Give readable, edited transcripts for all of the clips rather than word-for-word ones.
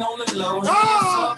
On the low. I'm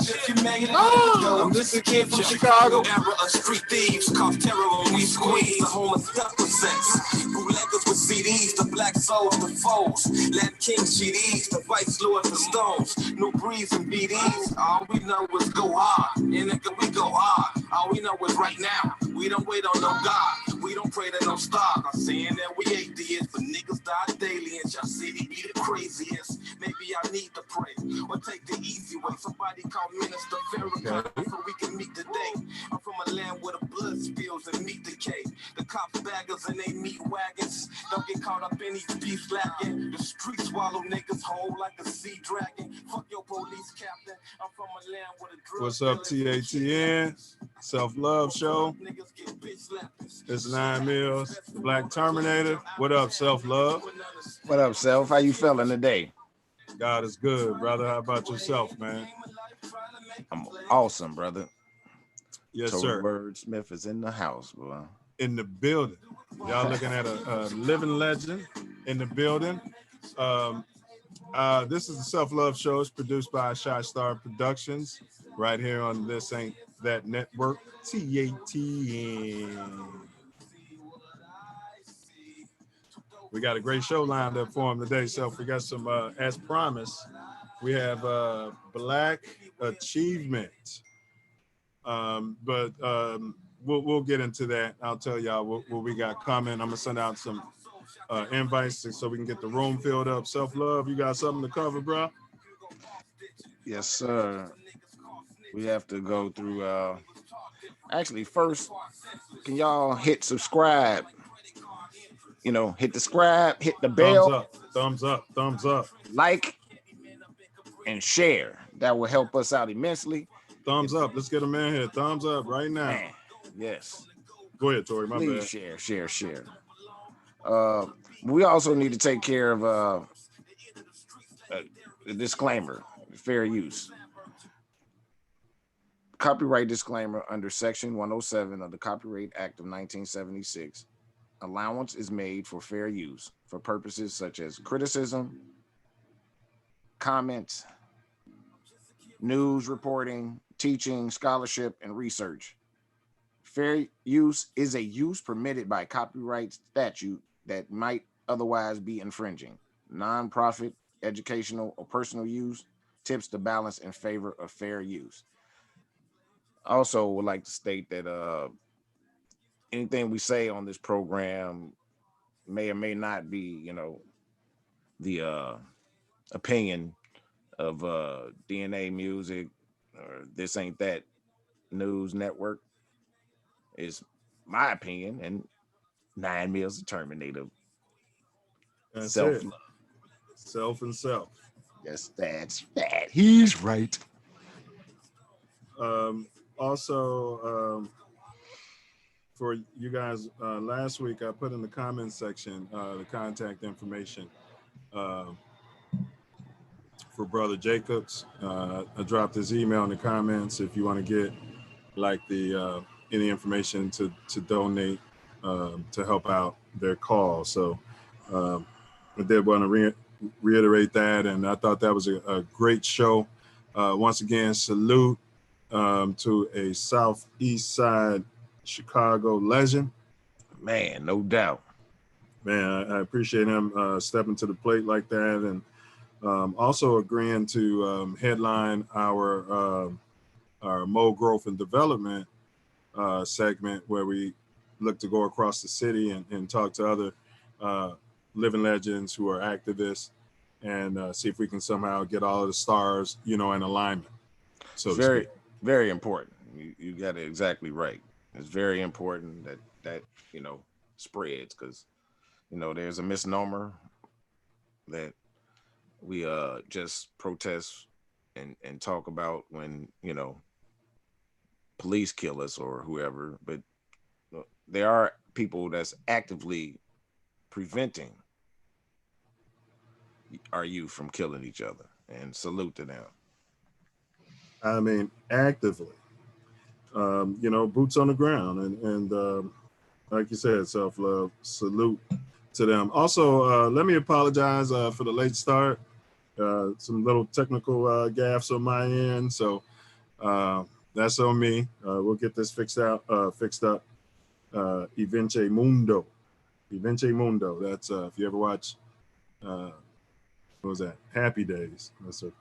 just a kid from Chicago. Era of street thieves, cause terror when we squeeze. The home of stepper sex. Bootleggers with CDs, the black souls, the foes. Latin King GDs, the vice lords, the stones. New breeds and BDs. All we know is go hard. And nigga, we go hard. All we know is right now. We don't wait on no God. We don't pray to no star. I'm saying that we atheists, but niggas die daily. And y'all city be the craziest. Maybe I need to pray or take the easy way. Somebody call Minister Farrakhan so we can meet today. I'm from a land where the blood spills and meat decay. The cops baggers and they meat wagons. Don't get caught up in these beef slacking. The streets swallow niggas whole like a sea dragon. Fuck your police captain. I'm from a land where the drugs. What's up, TATN? Self Love Show. It's 9 Milz, the Black Terminator. What up, Self Love? What up, Self? How you feeling today? God is good, brother. How about yourself, man? I'm awesome, brother. Yes, sir. TorryWordssmith is in the house, boy. In the building. Y'all looking at a living legend in the building. This is the Self Love Show. It's produced by Shy Star Productions right here on This Ain't That Network, TATN. We got a great show lined up for him today. So we got some, as promised, we have BlacK Achievement. But we'll get into that. I'll tell y'all what we got coming. I'm gonna send out some invites so we can get the room filled up. Self Love, you got something to cover, bro? Yes, sir. We have to go through. Actually, first, can y'all hit subscribe? You know, hit the subscribe, hit the bell. Thumbs up, thumbs up. Like and share. That will help us out immensely. Thumbs up. Let's get them in here. Thumbs up right now. Man, yes. Go ahead, Tori. My bad. Share. We also need to take care of the disclaimer, fair use. Copyright disclaimer under Section 107 of the Copyright Act of 1976. Allowance is made for fair use for purposes such as criticism, comments, news reporting, teaching, scholarship, and research. Fair use is a use permitted by copyright statute that might otherwise be infringing. Non-profit, educational, or personal use tips the balance in favor of fair use. Also would like to state that anything we say on this program may or may not be, you know, the opinion of DNA Music or This Ain't That News Network. Is my opinion, and 9 Milz the Terminator. Self love. Self and self. Yes, that's that. He's right. Also, for you guys, last week I put in the comments section the contact information for Brother Jacobs. I dropped his email in the comments if you want to get like the any information to donate to help out their cause. So I did want to reiterate that, and I thought that was a great show. Once again, salute to a Southeast Side Chicago legend. Man, no doubt. Man, I appreciate him stepping to the plate like that, and also agreeing to headline our Mo Growth and Development segment, where we look to go across the city and talk to other living legends who are activists, and see if we can somehow get all of the stars, you know, in alignment. So very, very important. You got it exactly right. It's very important that you know spreads, because you know there's a misnomer that we just protest and talk about when, you know, police kill us or whoever, but there are people that's actively preventing our youth from killing each other, and salute to them. I mean, actively, you know, boots on the ground, and like you said, self-love, salute to them. Also, let me apologize for the late start. some little technical gaffes on my end, so that's on me. We'll get this fixed up. Evince Mundo. That's if you ever watch what was that? Happy Days. That's a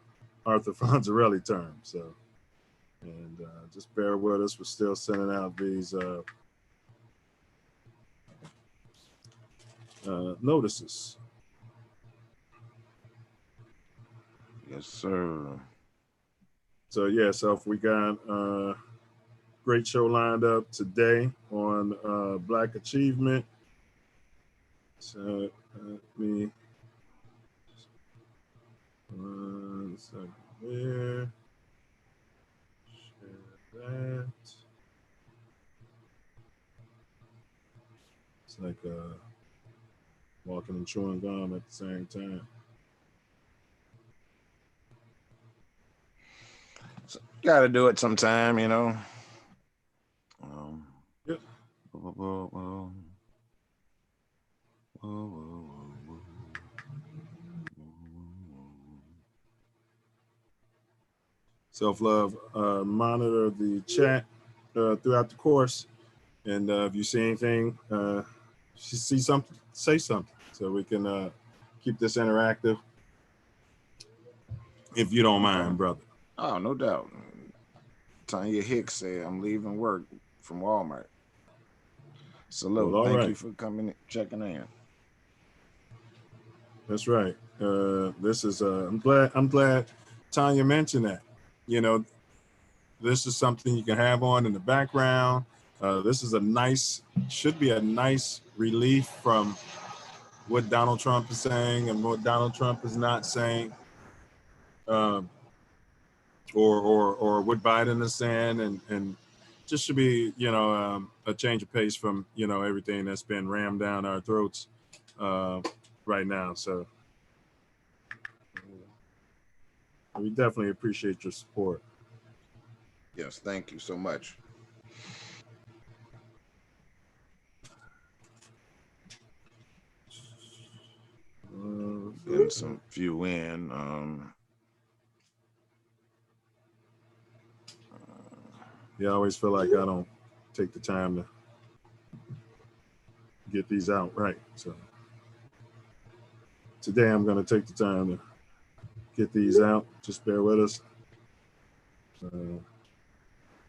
Arthur Fonzarelli term. So, and just bear with us. We're still sending out these notices. Yes, sir. So yeah, so if we got great show lined up today on Black Achievement. So let me one second there. Share that. It's like walking and chewing gum at the same time. So, got to do it sometime, you know. Yep. Self Love, monitor the chat throughout the course, and if you see anything, see something, say something, so we can keep this interactive. If you don't mind, brother. Oh, no doubt. Tanya Hicks said, I'm leaving work from Walmart. Salute. Well, Thank you for coming, checking in. That's right. This is I'm glad Tanya mentioned that. You know, this is something you can have on in the background. This is should be a nice relief from what Donald Trump is saying and what Donald Trump is not saying, or what Biden is saying, and just should be, you know, a change of pace from, you know, everything that's been rammed down our throats right now. So we definitely appreciate your support. Yes, thank you so much. Getting some few in. Yeah, I always feel like I don't take the time to get these out right. So today I'm going to take the time to get these out. Just bear with us.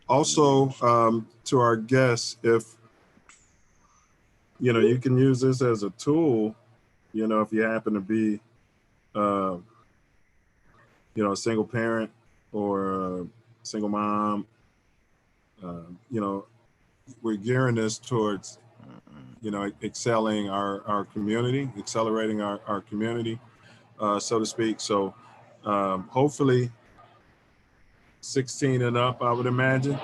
Also, to our guests, if, you know, you can use this as a tool, you know, if you happen to be, you know, a single parent or a single mom, you know, we're gearing this towards, you know, excelling our community, accelerating our community, so to speak. So hopefully 16 and up, I would imagine,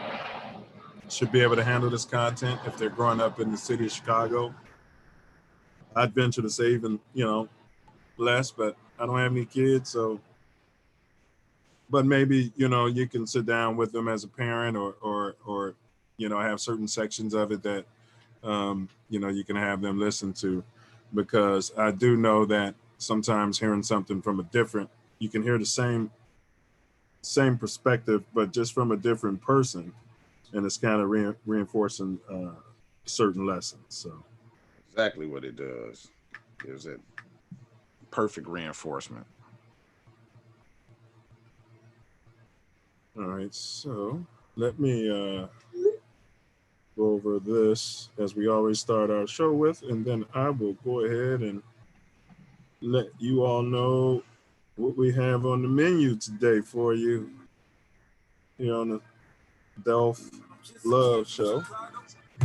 should be able to handle this content if they're growing up in the city of Chicago. I'd venture to say even, you know, less, but I don't have any kids, so. But maybe, you know, you can sit down with them as a parent, or you know, have certain sections of it that you know, you can have them listen to, because I do know that sometimes hearing something from a different, you can hear the same perspective, but just from a different person, and it's kind of reinforcing certain lessons. So Exactly what it does. Gives it perfect reinforcement. All right, so let me go over this as we always start our show with, and then I will go ahead and let you all know what we have on the menu today for you here on the Self Luv Show.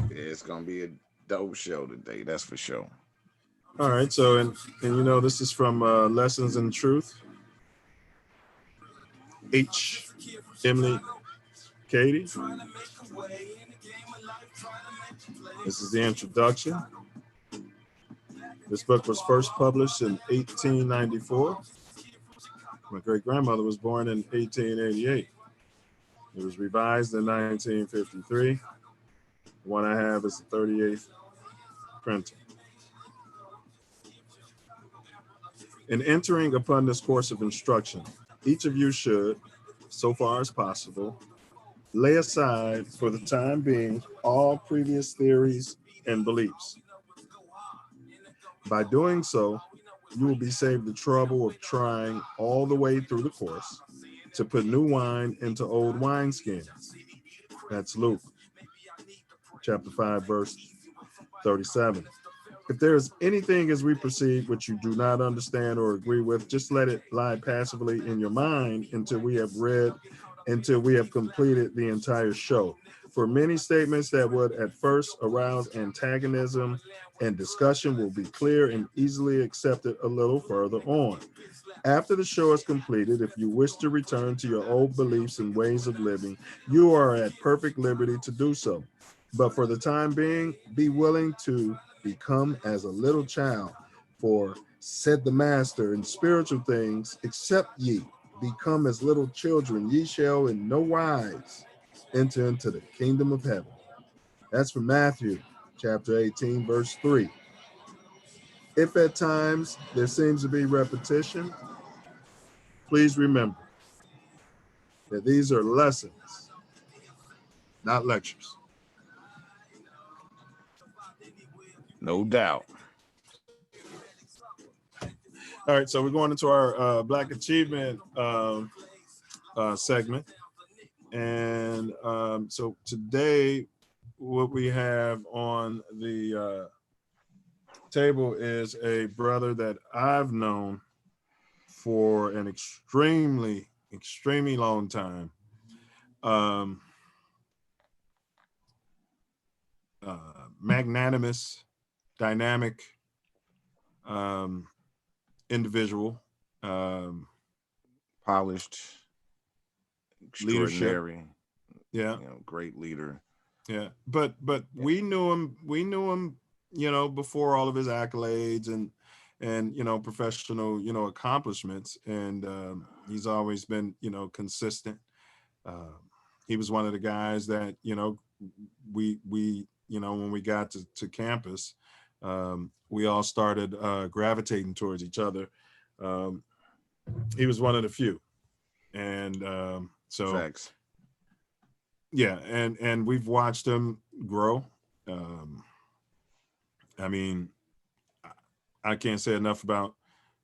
It's gonna be a dope show today, that's for sure. All right, so and you know, this is from Lessons in Truth. H. Emily Katie. This is the introduction. This book was first published in 1894. My great-grandmother was born in 1888. It was revised in 1953. The one I have is the 38th printing. In entering upon this course of instruction, each of you should, so far as possible, lay aside for the time being all previous theories and beliefs. By doing so, you will be saved the trouble of trying all the way through the course to put new wine into old wineskins. That's Luke chapter 5, verse 37. If there is anything as we proceed which you do not understand or agree with, just let it lie passively in your mind until we have completed the entire show. For many statements that would at first arouse antagonism and discussion will be clear and easily accepted a little further on. After the show is completed, if you wish to return to your old beliefs and ways of living, you are at perfect liberty to do so. But for the time being, be willing to become as a little child. For, said the master, in spiritual things, except ye become as little children, ye shall in no wise enter into the kingdom of heaven. That's from Matthew chapter 18, verse 3. If at times there seems to be repetition, please remember that these are lessons, not lectures. No doubt. All right, so we're going into our Black Achievement segment. And so today, what we have on the table is a brother that I've known for an extremely long time. Magnanimous, dynamic individual, Polished, extraordinary. leadership. Yeah, great leader. Yeah, but we knew him, before all of his accolades and professional, accomplishments. And he's always been, consistent. He was one of the guys that, we when we got to campus, we all started gravitating towards each other. He was one of the few. And so Facts. Yeah, and we've watched him grow. I mean, I can't say enough about,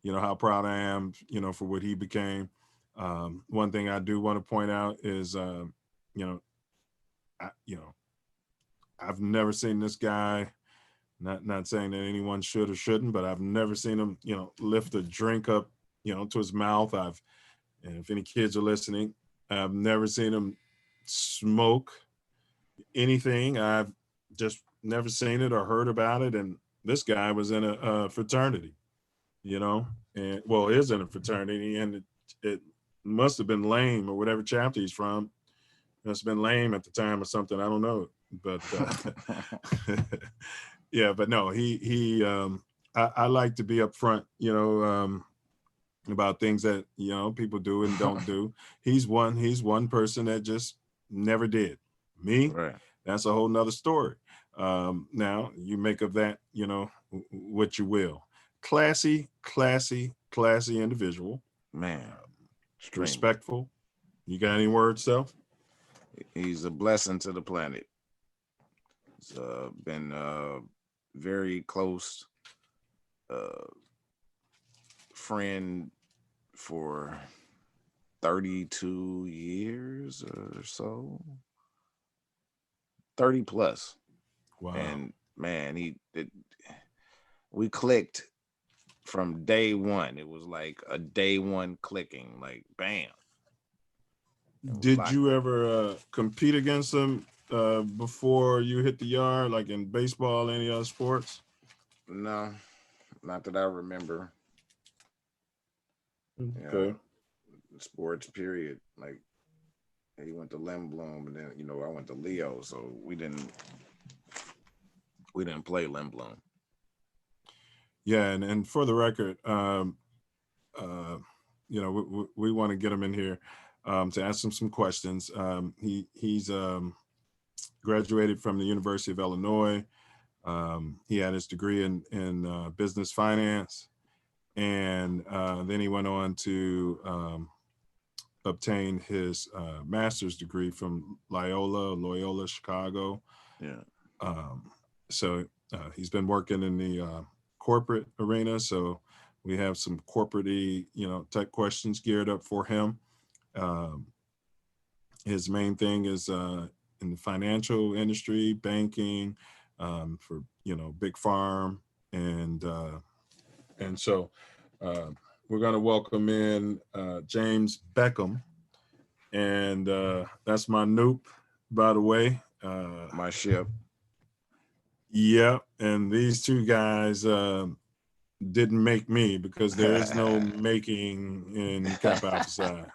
how proud I am, for what he became. One thing I do want to point out is, I've never seen this guy, not saying that anyone should or shouldn't, but I've never seen him, lift a drink up, to his mouth. And if any kids are listening, I've never seen him smoke anything. I've just never seen it or heard about it. And this guy was in a fraternity, and well, is in a fraternity, and it must have been lame, or whatever chapter he's from. It must have been lame at the time or something. I don't know, but yeah, but no, I like to be upfront, about things that, people do and don't do. He's one person that just never did. Me, Right. That's a whole nother story. Now you make of that, what you will. Classy individual. Man. Respectful. You got any words, Self? He's a blessing to the planet. He's been very close friend for 32 years or so. 30 plus. Wow. And man, we clicked from day one. It was like a day one clicking, like bam. Did you ever compete against him before you hit the yard, like in baseball, any other sports? No, not that I remember. Okay. Sports period. Like he went to Lindblom, and then I went to Leo, so we didn't play Lindblom. Yeah, and for the record, we want to get him in here to ask him some questions. He's graduated from the University of Illinois. He had his degree in business finance, And then he went on to obtain his master's degree from Loyola Chicago. Yeah. So he's been working in the corporate arena. So we have some corporate-y, type questions geared up for him. His main thing is in the financial industry, banking, for big farm, and so we're going to welcome in James BecKom, and that's my noop, by the way. My ship. Yeah, and these two guys didn't make me, because there is no making in Kappa Alpha Psi,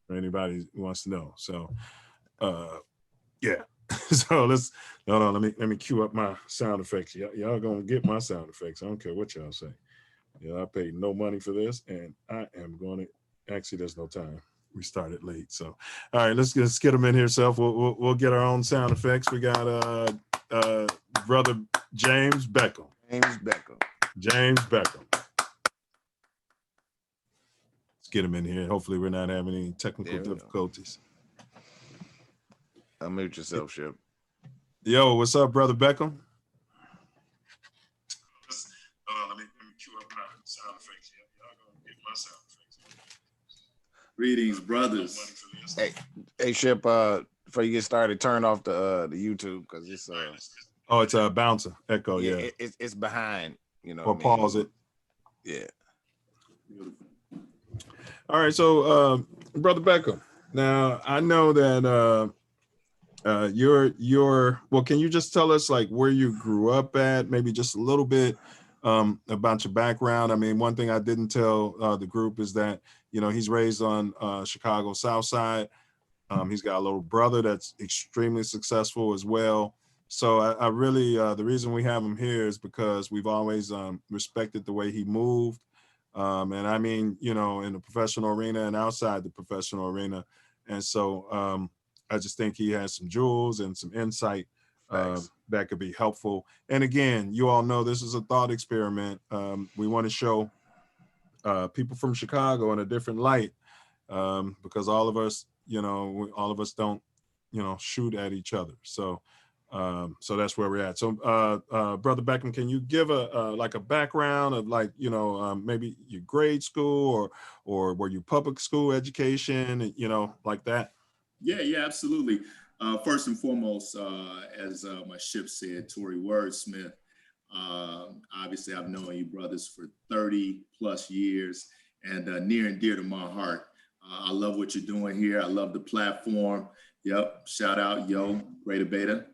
for anybody who wants to know. So, yeah. So let me cue up my sound effects. Y'all gonna get my sound effects. I don't care what y'all say. I paid no money for this, and I am going to. Actually, there's no time. We started late, so all right. Let's get them in here. Self. We'll get our own sound effects. We got brother James BecKom. James BecKom. Let's get him in here. Hopefully, we're not having any technical difficulties. Unmute yourself, Ship. Yo, what's up, brother BecKom? Let me cue up my sound effects. Y'all gonna get my sound effects. Greetings, brothers. Hey, Ship. Before you get started, turn off the YouTube, because it's Oh, it's a bouncer echo. Yeah, it's behind. Or pause it. Yeah. All right, so brother BecKom. Now I know that you're well. Can you just tell us like where you grew up at? Maybe just a little bit about your background. I mean, one thing I didn't tell the group is that he's raised on Chicago South Side. He's got a little brother that's extremely successful as well. So I really the reason we have him here is because we've always respected the way he moved. And I mean, in the professional arena and outside the professional arena. And so I just think he has some jewels and some insight that could be helpful. And again, you all know this is a thought experiment. We want to show people from Chicago in a different light, because all of us, don't, shoot at each other. So that's where we're at. So brother BecKom, can you give a background of maybe your grade school or were you public school education, like that? Yeah, absolutely. First and foremost, as my ship said, TorryWordssmith. Obviously, I've known you brothers for 30 plus years, and near and dear to my heart. I love what you're doing here. I love the platform. Yep. Shout out, yo, Greater Beta.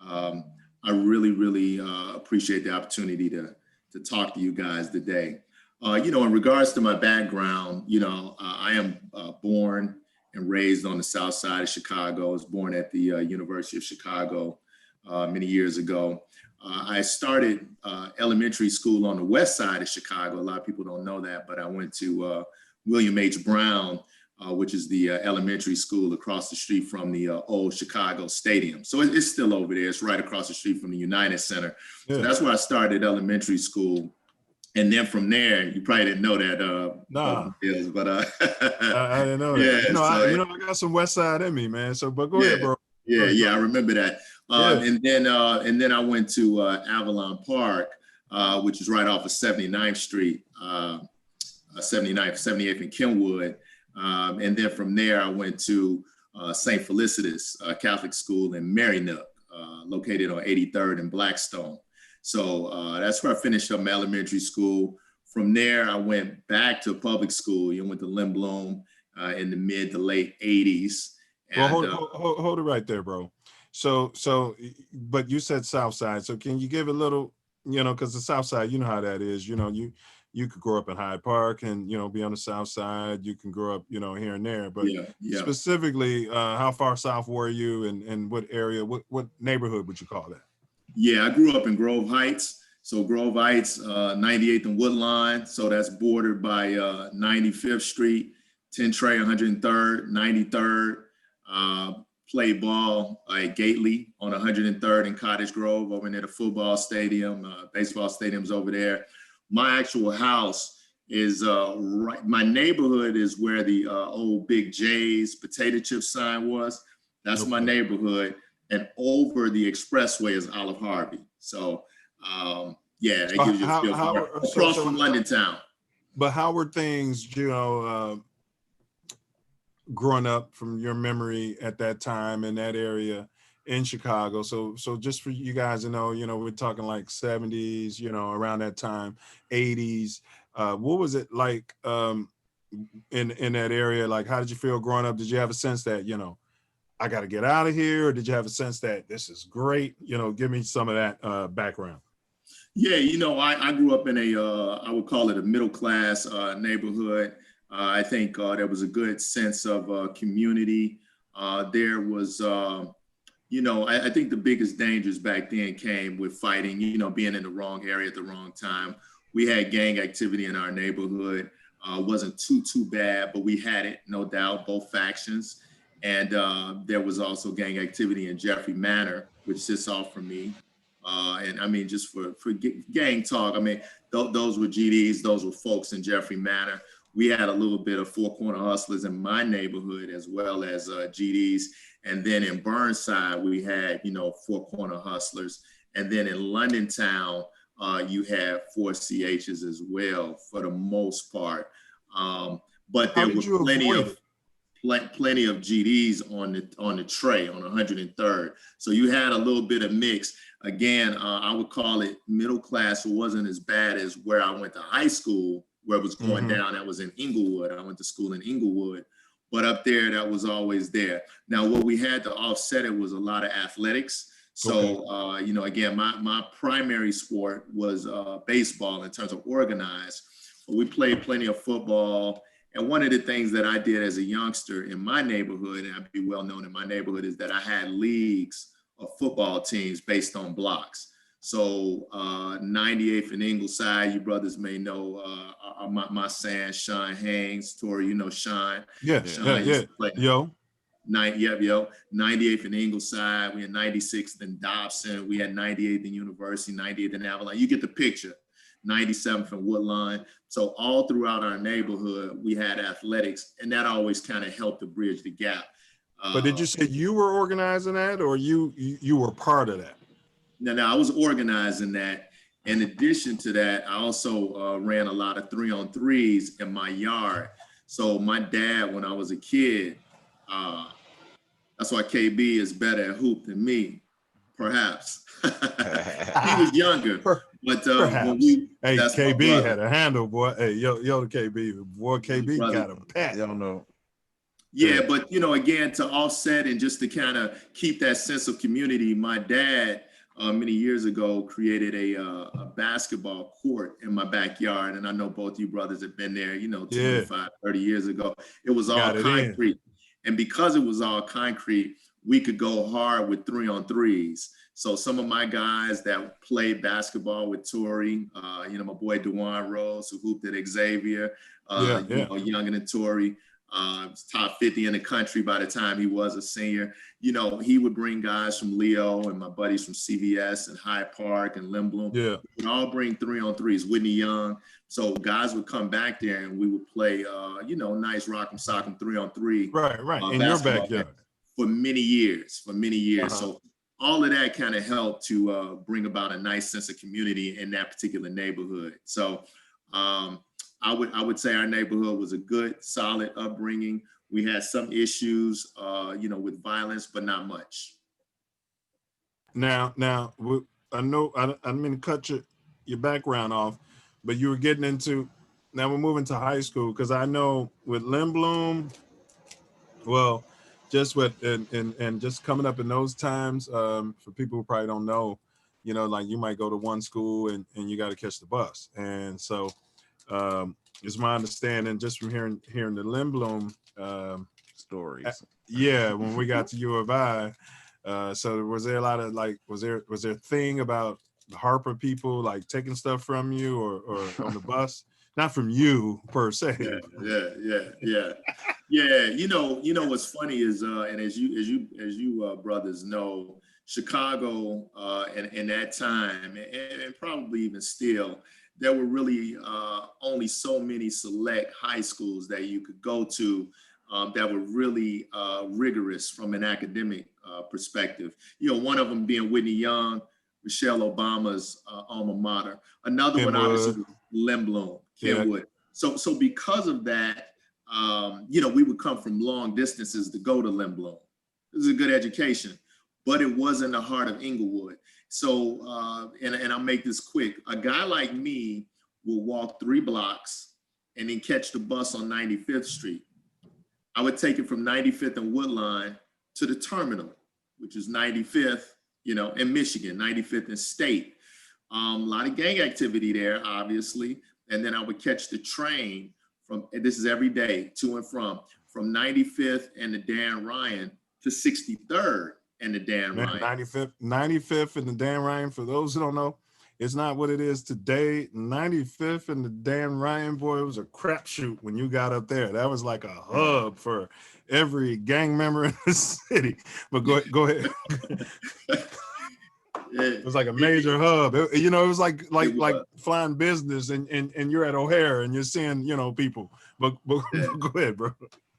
I really, really appreciate the opportunity to talk to you guys today. In regards to my background, I am born and raised on the South Side of Chicago. I was born at the University of Chicago many years ago. I started elementary school on the West Side of Chicago. A lot of people don't know that, but I went to William H. Brown, which is the elementary school across the street from the old Chicago Stadium. So it's still over there. It's right across the street from the United Center. Yeah. So that's where I started elementary school. And then from there, you probably didn't know that. Nah. But I didn't know that. Yeah, I got some West Side in me, man. So, but go ahead, bro. Yeah, I remember that. And then I went to Avalon Park, which is right off of 79th Street, 78th and Kenwood. And then from there, I went to St. Felicitas Catholic School in Marynook, located on 83rd and Blackstone. So that's where I finished up my elementary school. From there, I went back to public school. Went to Lindblom in the mid to late 80s. And, well, hold it right there, bro. So, but you said South Side. So can you give a little, because the South Side, you know how that is. You could grow up in Hyde Park and, be on the South Side. You can grow up, here and there. But specifically, how far south were you and what area, what neighborhood would you call that? Yeah, I grew up in Grove Heights. So Grove Heights, 98th and Woodline. So that's bordered by 95th Street, 10 Trey, 103rd, 93rd. Play ball at Gately on 103rd and Cottage Grove over near the football stadium, baseball stadiums over there. My actual house is right. My neighborhood is where the old Big J's potato chip sign was. That's my neighborhood. And over the expressway is Olive Harvey. So yeah, that gives you a feel for across from London town. But how were things, growing up from your memory at that time in that area in Chicago? So just for you guys to know, we're talking like 70s, around that time, 80s. What was it like in that area? Like, how did you feel growing up? Did you have a sense that, I got to get out of here? Or did you have a sense that this is great? Give me some of that background. Yeah, I grew up in I would call it a middle-class neighborhood. I think there was a good sense of community. There was, I think the biggest dangers back then came with fighting, being in the wrong area at the wrong time. We had gang activity in our neighborhood. Wasn't too bad, but we had it, no doubt, both factions. And there was also gang activity in Jeffrey Manor, which sits off from me. And I mean, just for gang talk, I mean, those were GDs, those were folks in Jeffrey Manor. We had a little bit of four corner hustlers in my neighborhood as well as GDs. And then in Burnside, we had, four corner hustlers. And then in London town, you had 4 CHs as well for the most part. But there were plenty of GDs on the tray on 103rd. So you had a little bit of mix. Again, I would call it middle class. It wasn't as bad as where I went to high school, where it was going down. That was in Inglewood. I went to school in Inglewood. But up there, that was always there. Now, what we had to offset it was a lot of athletics. So, again, my primary sport was baseball in terms of organized. But we played plenty of football. And one of the things that I did as a youngster in my neighborhood, and I'd be well known in my neighborhood, is that I had leagues of football teams based on blocks. So 98th and Ingleside, you brothers may know my son, Sean Haynes. Torry, Sean. Yeah. 98th and Ingleside. We had 96th and Dobson. We had 98th and University, 98th and Avalon. You get the picture. 97th and Woodlawn. So all throughout our neighborhood, we had athletics, and that always kind of helped to bridge the gap. But did you say you were organizing that, or you were part of that? No, I was organizing that. In addition to that, I also ran a lot of 3-on-3s in my yard. So my dad, when I was a kid, that's why KB is better at hoop than me, perhaps. He was younger. But KB had a handle, boy. Hey, yo, KB, boy, KB got a pat. Y'all know. Yeah, but again, to offset and just to kind of keep that sense of community, my dad many years ago created a basketball court in my backyard, and I know both you brothers have been there. 25, 30 years ago, it was all concrete, and because it was all concrete, we could go hard with 3-on-3s. So some of my guys that played basketball with Torry, my boy DeJuan Rose, who hooped at Xavier, younger than Torry, top 50 in the country by the time he was a senior. He would bring guys from Leo and my buddies from CVS and Hyde Park and Lindblom. Yeah. We'd all bring 3-on-3s, Whitney Young. So guys would come back there and we would play, nice rock'em sock'em 3-on-3. Right. In your backyard. For many years. Uh-huh. So all of that kind of helped to bring about a nice sense of community in that particular neighborhood. So I would say our neighborhood was a good, solid upbringing. We had some issues, with violence, but not much. Now, I know I didn't mean to cut your background off, but you were getting into. Now we're moving to high school, because I know with Lindblom, well, just with and just coming up in those times, for people who probably don't know, like you might go to one school and you got to catch the bus, and so. It's my understanding just from hearing the Lindblom stories. When we got to U of I, so was there a lot of was there a thing about the Harper people like taking stuff from you or on the bus? Not from you per se. Yeah. What's funny is and as you brothers know, Chicago in that time and probably even still, there were really only so many select high schools that you could go to that were really rigorous from an academic perspective. You know, one of them being Whitney Young, Michelle Obama's alma mater. Another one, obviously, was Lindblom, Kenwood. Yeah. So because of that, you know, we would come from long distances to go to Lindblom. It was a good education, but it wasn't the heart of Inglewood. So, and I'll make this quick. A guy like me will walk 3 blocks and then catch the bus on 95th Street. I would take it from 95th and Woodline to the terminal, which is 95th, you know, in Michigan, 95th and State. A lot of gang activity there, obviously. And then I would catch the train from, and this is every day, to and from 95th and the Dan Ryan to 63rd and the Dan Ryan. 95th and the Dan Ryan, for those who don't know, it's not what it is today. 95th and the Dan Ryan, boy, it was a crapshoot when you got up there. That was like a hub for every gang member in the city. But go ahead. It was like a major hub. You know, it was like flying business and you're at O'Hare and you're seeing, you know, people. But go ahead, bro.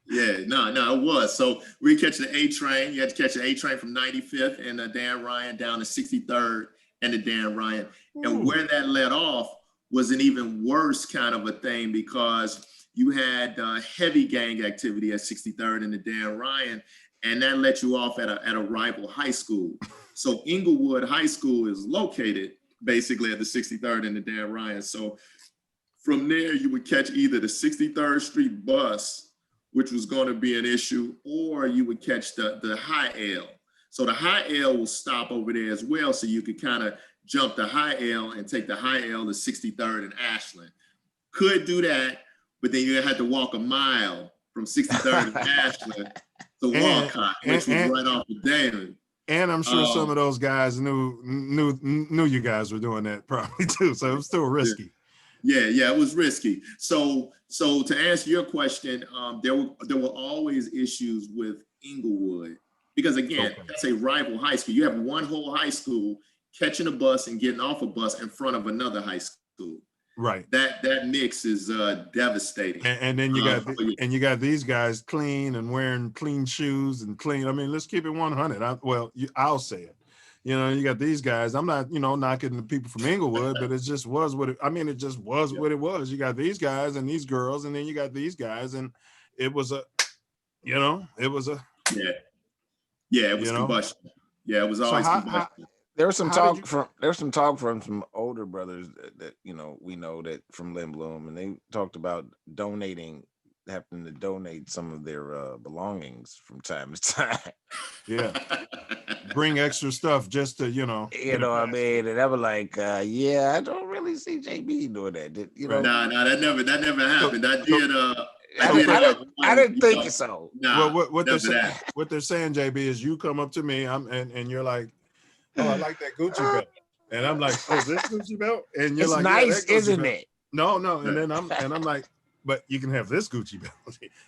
Yeah, no, it was. So we catch the A train. You had to catch the A train from 95th and the Dan Ryan down to 63rd and the Dan Ryan. Ooh. And where that let off was an even worse kind of a thing because you had heavy gang activity at 63rd and the Dan Ryan, and that let you off at a rival high school. So Inglewood High School is located basically at the 63rd and the Dan Ryan. So from there, you would catch either the 63rd Street bus, which was going to be an issue, or you would catch the high L. So the high L will stop over there as well. So you could kind of jump the high L and take the high L to 63rd and Ashland. Could do that, but then you had to walk a mile from 63rd and Ashland to Walcott, which was right off the Damon. And I'm sure some of those guys knew you guys were doing that probably too. So it was still risky. Yeah, it was risky. So to answer your question, there were always issues with Inglewood because again, that's a rival high school. You have one whole high school catching a bus and getting off a bus in front of another high school. Right. That mix is devastating. And then you got these guys clean and wearing clean shoes and clean. I mean, let's keep it 100. I'll say it. You know, you got these guys. I'm not, you know, knocking the people from Inglewood, but it just was what it. I mean, it just was what it was. You got these guys and these girls, and then you got these guys, and it was a, you know, it was a. It was combustion. Yeah, it was always combustion. There was some talk from some older brothers that you know we know that from Lindblom, and they talked about having to donate some of their belongings from time to time. Yeah, bring extra stuff just to you know what I mean. And I was like, I don't really see JB doing that. You know, no, that never happened. I didn't think so. No, what they're saying, JB, is you come up to me, and you're like, oh, I like that Gucci belt. And I'm like, oh, this Gucci belt? And you're it's like, nice, isn't it? No. And then I'm like, but you can have this Gucci belt.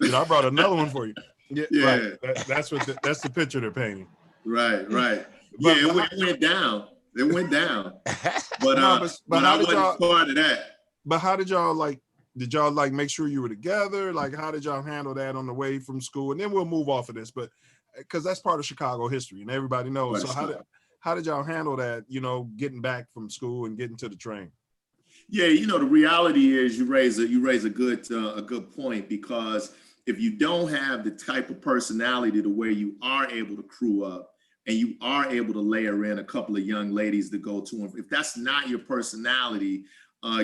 You know, I brought another one for you. Yeah. Right. That's the picture they're painting. Right. It went down. It went down. But I wasn't part of that. But how did y'all make sure you were together? Like, how did y'all handle that on the way from school? And then we'll move off of this, but because that's part of Chicago history and everybody knows. Right. So how did y'all handle that, you know, getting back from school and getting to the train? Yeah, you know, the reality is you raise a good point, because if you don't have the type of personality to where you are able to crew up and you are able to layer in a couple of young ladies to go to them, if that's not your personality,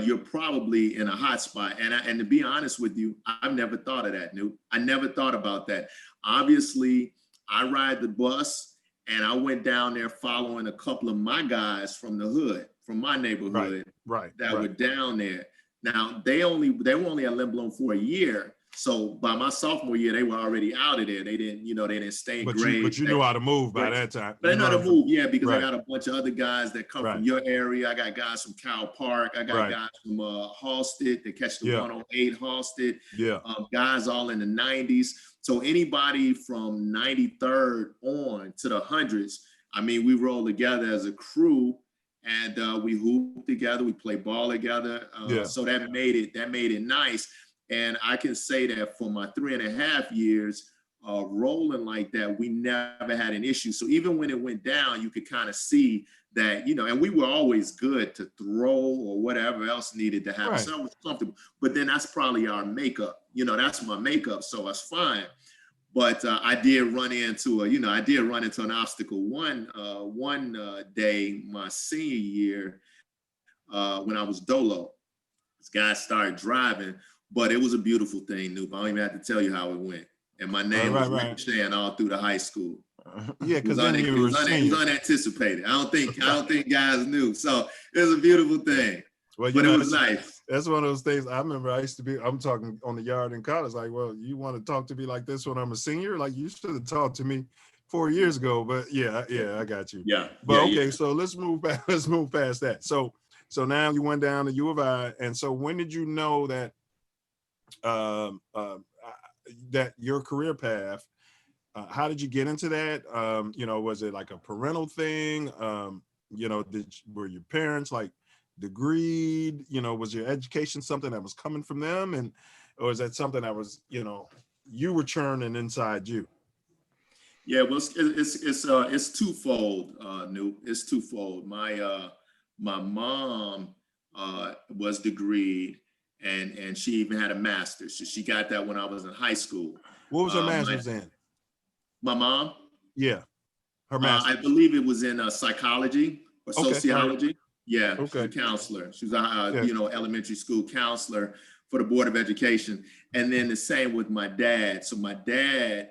you're probably in a hot spot. And to be honest with you, I've never thought of that, Newt. I never thought about that. Obviously, I ride the bus. And I went down there following a couple of my guys from the hood, from my neighborhood, that were down there. Now they were only at Lindblom for a year. So by my sophomore year, they were already out of there. They didn't stay in grade. But you knew how to move by that time. But I know how to move, because I got a bunch of other guys that come from your area. I got guys from Cal Park. I got guys from Halsted that catch the 108 Halsted. Yeah. Guys all in the 90s. So anybody from 93rd on to the hundreds, I mean, we roll together as a crew, and we hooped together, we played ball together. So that made it nice. And I can say that for my 3.5 years rolling like that, we never had an issue. So even when it went down, you could kind of see that, and we were always good to throw or whatever else needed to happen. So I was comfortable. But then that's probably our makeup. That's my makeup, so it's fine. But I did run into an obstacle one day my senior year when I was dolo. This guy started driving, but it was a beautiful thing, Noop. I don't even have to tell you how it went. And my name was ricocheting all through the high school. Yeah, because it was unanticipated. I don't think guys knew. So it was a beautiful thing. Well, but it was nice. That's one of those things. I remember I'm talking on the yard in college, like, well, you want to talk to me like this when I'm a senior? Like, you should have talked to me 4 years ago. But yeah, I got you. Yeah. But okay, so let's move past that. So now you went down to U of I, and so when did you know that that your career path? How did you get into that? Was it like a parental thing? Were your parents like degreed? Was your education something that was coming from them, or is that something that was you were churning inside you? Yeah, well, it's twofold, Noop. It's twofold. My mom was degreed, and she even had a master's. She got that when I was in high school. What was her master's in? My mom? Yeah, her master's. I believe it was in psychology or sociology. Right. Yeah, she's a counselor. She was a elementary school counselor for the Board of Education. And then the same with my dad. So my dad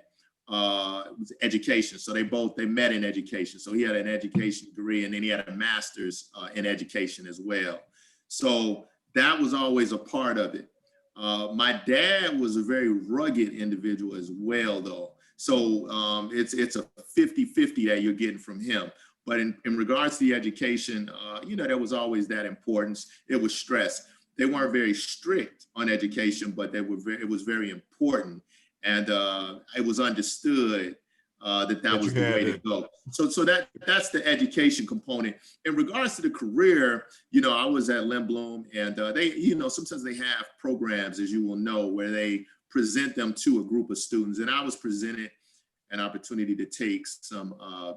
was education. So they met in education. So he had an education degree, and then he had a master's in education as well. So that was always a part of it. My dad was a very rugged individual as well, though. So it's a 50-50 that you're getting from him. But in regards to the education, there was always that importance. It was stressed. They weren't very strict on education, but it was very important. And it was understood that was the way to go. So that's the education component. In regards to the career, I was at Lindblom, and they, sometimes they have programs, as you will know, where they present them to a group of students. And I was presented an opportunity to take some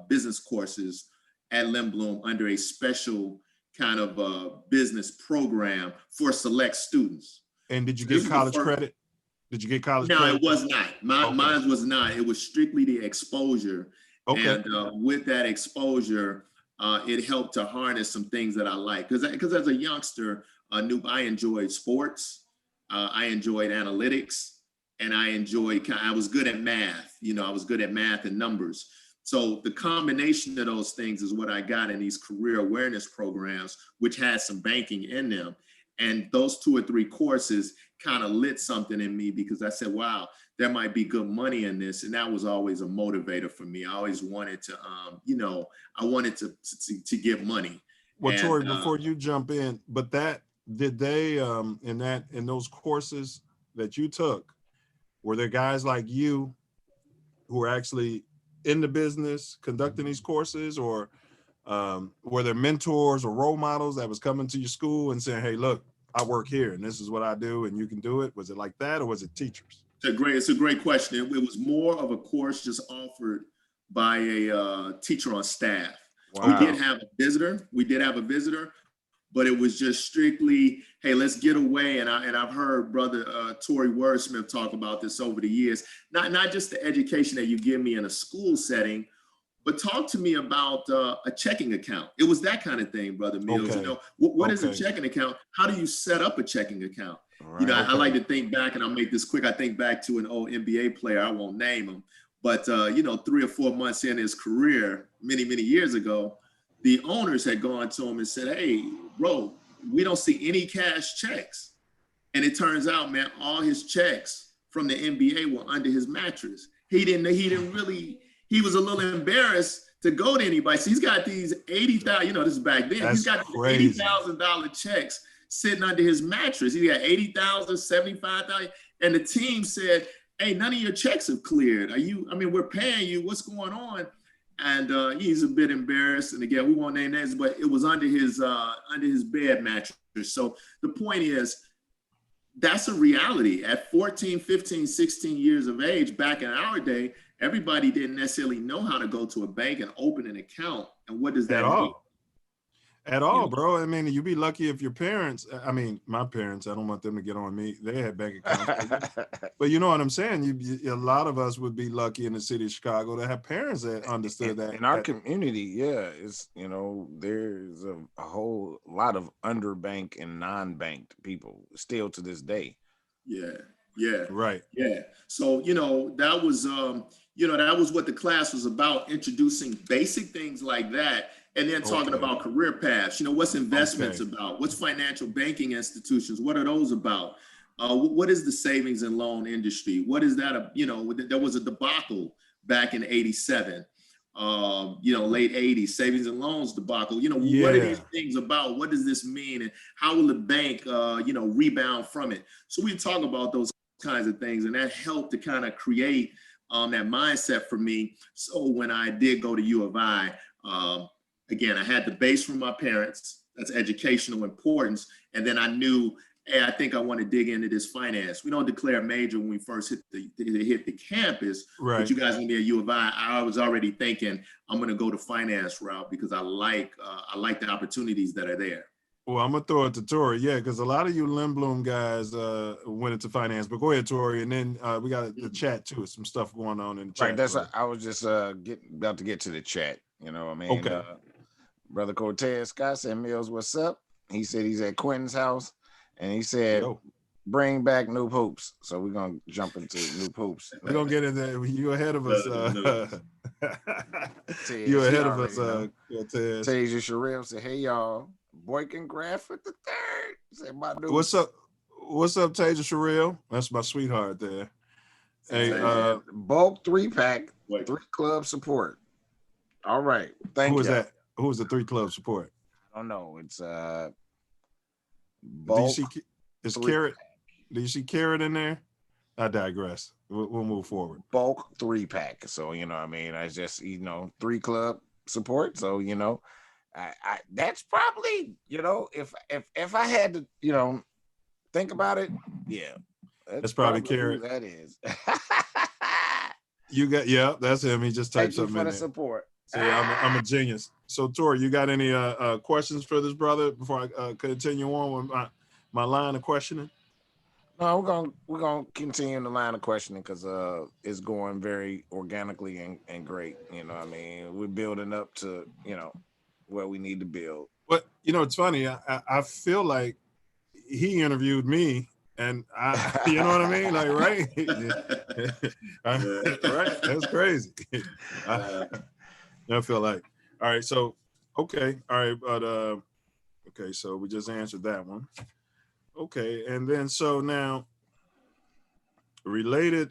business courses at Lindblom under a special kind of business program for select students. And did you get college credit? Did you get college credit? No, it was not. Mine was not. It was strictly the exposure. Okay. And with that exposure, it helped to harness some things that I like. Because as a youngster, Noop, I enjoyed sports. I enjoyed analytics. And I was good at math. I was good at math and numbers. So the combination of those things is what I got in these career awareness programs, which had some banking in them. And those 2 or 3 courses kind of lit something in me, because I said, wow, there might be good money in this. And that was always a motivator for me. I always wanted to, I wanted to get money. Well, Torry, before you jump in, but did they, in those courses that you took, were there guys like you who were actually in the business conducting these courses, or were there mentors or role models that was coming to your school and saying, hey, look, I work here and this is what I do and you can do it? Was it like that, or was it teachers? It's a great question. It was more of a course just offered by a teacher on staff. Wow. We did have a visitor, but it was just strictly, hey, let's get away. And I've heard brother TorryWordssmith talk about this over the years. Not just the education that you give me in a school setting, but talk to me about a checking account. It was that kind of thing, brother Milz. Okay. What is a checking account? How do you set up a checking account? Right. I like to think back, and I'll make this quick. I think back to an old NBA player. I won't name him, but 3 or 4 months in his career, many years ago, the owners had gone to him and said, hey, bro, we don't see any cash checks. And it turns out, man, all his checks from the NBA were under his mattress. He was a little embarrassed to go to anybody. So he's got these $80,000, this is back then. He's got $80,000 checks sitting under his mattress. He got $80,000, $75,000. And the team said, hey, none of your checks have cleared. We're paying you, what's going on? and he's a bit embarrassed. And again, we won't name names, but it was under his bed mattress. So the point is, that's a reality. At 14, 15, 16 years of age, back in our day, everybody didn't necessarily know how to go to a bank and open an account. And what does that mean? At all, bro. I mean, you'd be lucky if your parents, I mean, my parents, I don't want them to get on me. They had bank accounts. But you know what I'm saying? A lot of us would be lucky in the city of Chicago to have parents that understood that. In our community, yeah, it's, you know, there's a whole lot of underbanked and non-banked people still to this day. Yeah. Right. Yeah. So, you know, that was what the class was about, introducing basic things like that. And then talking about career paths, you know, what's investments about? What's financial banking institutions? What are those about? What is the savings and loan industry? What is that? You know, there was a debacle back in '87, you know, late '80s, savings and loans debacle. You know, what are these things about? What does this mean? And how will the bank, you know, rebound from it? So we talk about those kinds of things, and that helped to kind of create that mindset for me. So when I did go to U of I, again, I had the base from my parents. That's educational importance. And then I knew, hey, I think I want to dig into this finance. We don't declare a major when we first hit the campus. Right. But you guys gonna be at U of I. I was already thinking I'm going to go the finance route because I like the opportunities that are there. Well, I'm gonna throw it to Torry, yeah, because a lot of you Lindblom guys went into finance. But go ahead, Torry, and then we got the chat too. Some stuff going on in the chat. Right, that's I was just about to get to the chat. You know what I mean? Okay. Brother Cortez Scott said, Mills, what's up? He said he's at Quentin's house, and he said, bring back New Hoops. So we're going to jump into New Hoops. We're going to get in there. You're ahead of us. You're ahead of us, Cortez. Tasia Sherrill said, hey, y'all. Boykin Graphic the third. Said, my dude. What's up, Tasia Sherrill? That's my sweetheart there. Hey, bulk 3-pack, 3 club support. All right. Thank you. Who is that? Who's the 3 club support? I don't know. It's bulk. Do you see? Is Carrot? Do you see Carrot in there? I digress. We'll move forward. Bulk 3-pack. So you know, what I mean, I just 3 club support. So you know, I that's probably if I had to think about it, yeah, that's probably Carrot. That is. You got that's him. He just typed something in there. Support. See, I'm a genius. So, Tori, you got any questions for this brother before I continue on with my line of questioning? No, we're gonna continue the line of questioning because it's going very organically and great. You know what I mean? We're building up to where we need to build. But it's funny. I feel like he interviewed me. And you know what I mean? Like, right? Right? That's crazy. I feel like, all right, so, okay. All right, but, okay, so we just answered that one. Okay, and then, so now, related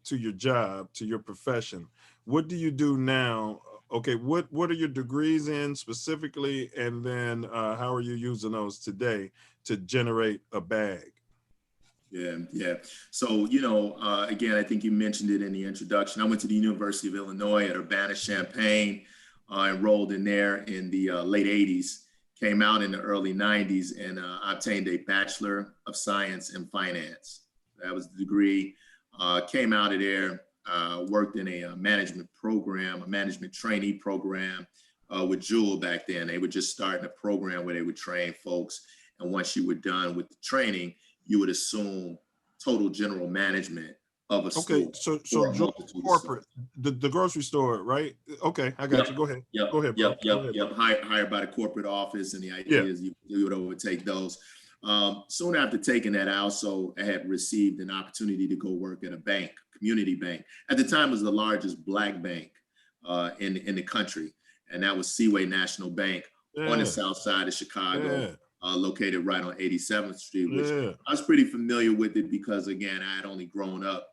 to your job, to your profession, what do you do now? Okay, what are your degrees in specifically? And then how are you using those today to generate a bag? Yeah. So, again, I think you mentioned it in the introduction. I went to the University of Illinois at Urbana-Champaign, enrolled in there in the late 80s, came out in the early 90s, and obtained a Bachelor of Science in Finance. That was the degree. Came out of there, worked in a management program, a management trainee program with Jewel back then. They were just starting a program where they would train folks. And once you were done with the training, you would assume total general management of a store. Okay, so corporate, the grocery store, right? Okay, I got you. Go ahead. Go ahead, bro. Yep. Hired by the corporate office, and the idea is you would overtake those. Soon after taking that, I also had received an opportunity to go work at a bank, community bank. At the time, it was the largest Black bank in the country, and that was Seaway National Bank on the south side of Chicago. Located right on 87th Street, which I was pretty familiar with it because, again, I had only grown up,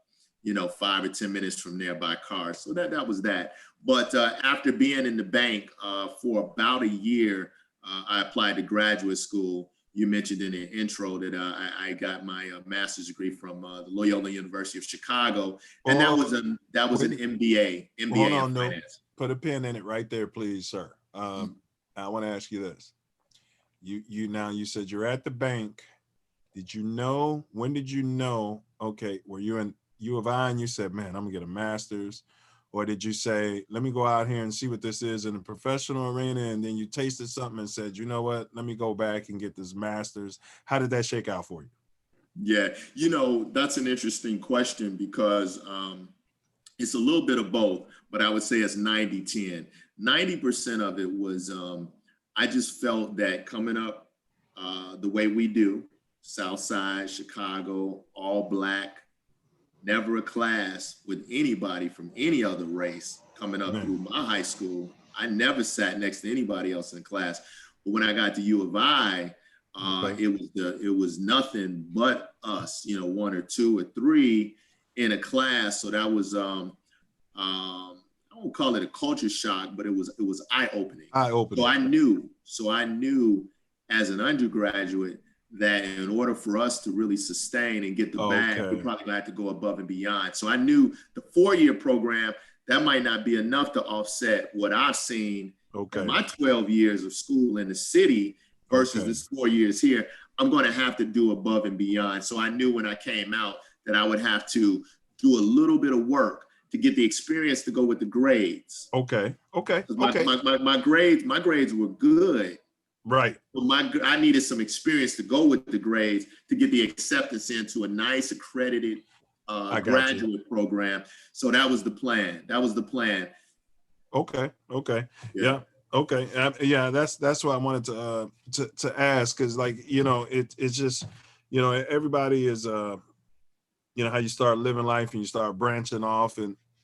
5 or 10 minutes from there by car. So that was that. But after being in the bank for about a year, I applied to graduate school. You mentioned in the intro that I got my master's degree from the Loyola University of Chicago, and that was an MBA in finance. put a pin in it right there, please, sir. I want to ask you this. You said you're at the bank. Did you know, when did you know, okay, were you in U of I and you said, man, I'm gonna get a master's? Or did you say, let me go out here and see what this is in the professional arena, and then you tasted something and said, you know what, let me go back and get this master's? How did that shake out for you? Yeah, that's an interesting question because it's a little bit of both, but I would say it's 90-10. 90% of it was I just felt that coming up the way we do, South Side, Chicago, all Black, never a class with anybody from any other race coming up through my high school. I never sat next to anybody else in class. But when I got to U of I, it was nothing but us, one or two or three in a class. So that was I won't call it a culture shock, but it was eye-opening. So I knew as an undergraduate that in order for us to really sustain and get the bag, we're probably gonna have to go above and beyond. So I knew the 4-year program, that might not be enough to offset what I've seen in my 12 years of school in the city versus this 4 years here. I'm gonna have to do above and beyond. So I knew when I came out that I would have to do a little bit of work to get the experience to go with the grades. My grades were good. Right. But I needed some experience to go with the grades to get the acceptance into a nice accredited graduate program. So that was the plan. Okay. Yeah. Okay. That's what I wanted to ask, because it's just, everybody is how you start living life and you start branching off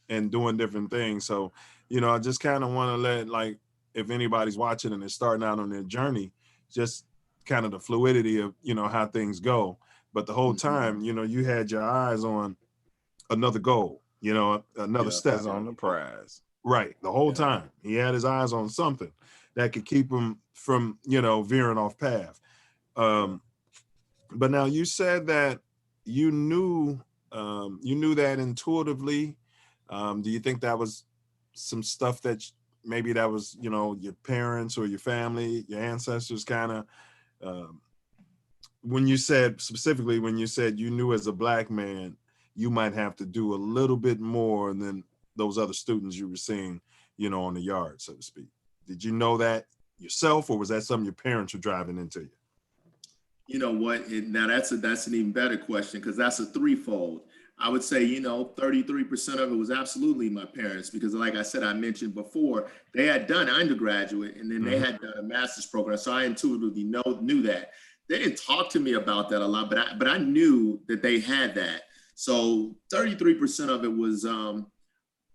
and doing different things. So, I just kind of want to let, if anybody's watching and they're starting out on their journey, just kind of the fluidity of, how things go. But the whole time, you had your eyes on another goal, another step on the prize. Right. The whole time he had his eyes on something that could keep him from, veering off path. But now you said that you knew that intuitively. Do you think that was some stuff that maybe that was, your parents or your family, your ancestors kind of, when you said you knew as a Black man, you might have to do a little bit more than those other students you were seeing, on the yard, so to speak. Did you know that yourself, or was that something your parents were driving into you? You know what? Now that's an even better question, because that's a threefold. I would say, 33% of it was absolutely my parents, because like I said, I mentioned before, they had done undergraduate and then they had done a master's program. So I intuitively knew that. They didn't talk to me about that a lot, but I knew that they had that. So 33% of it was,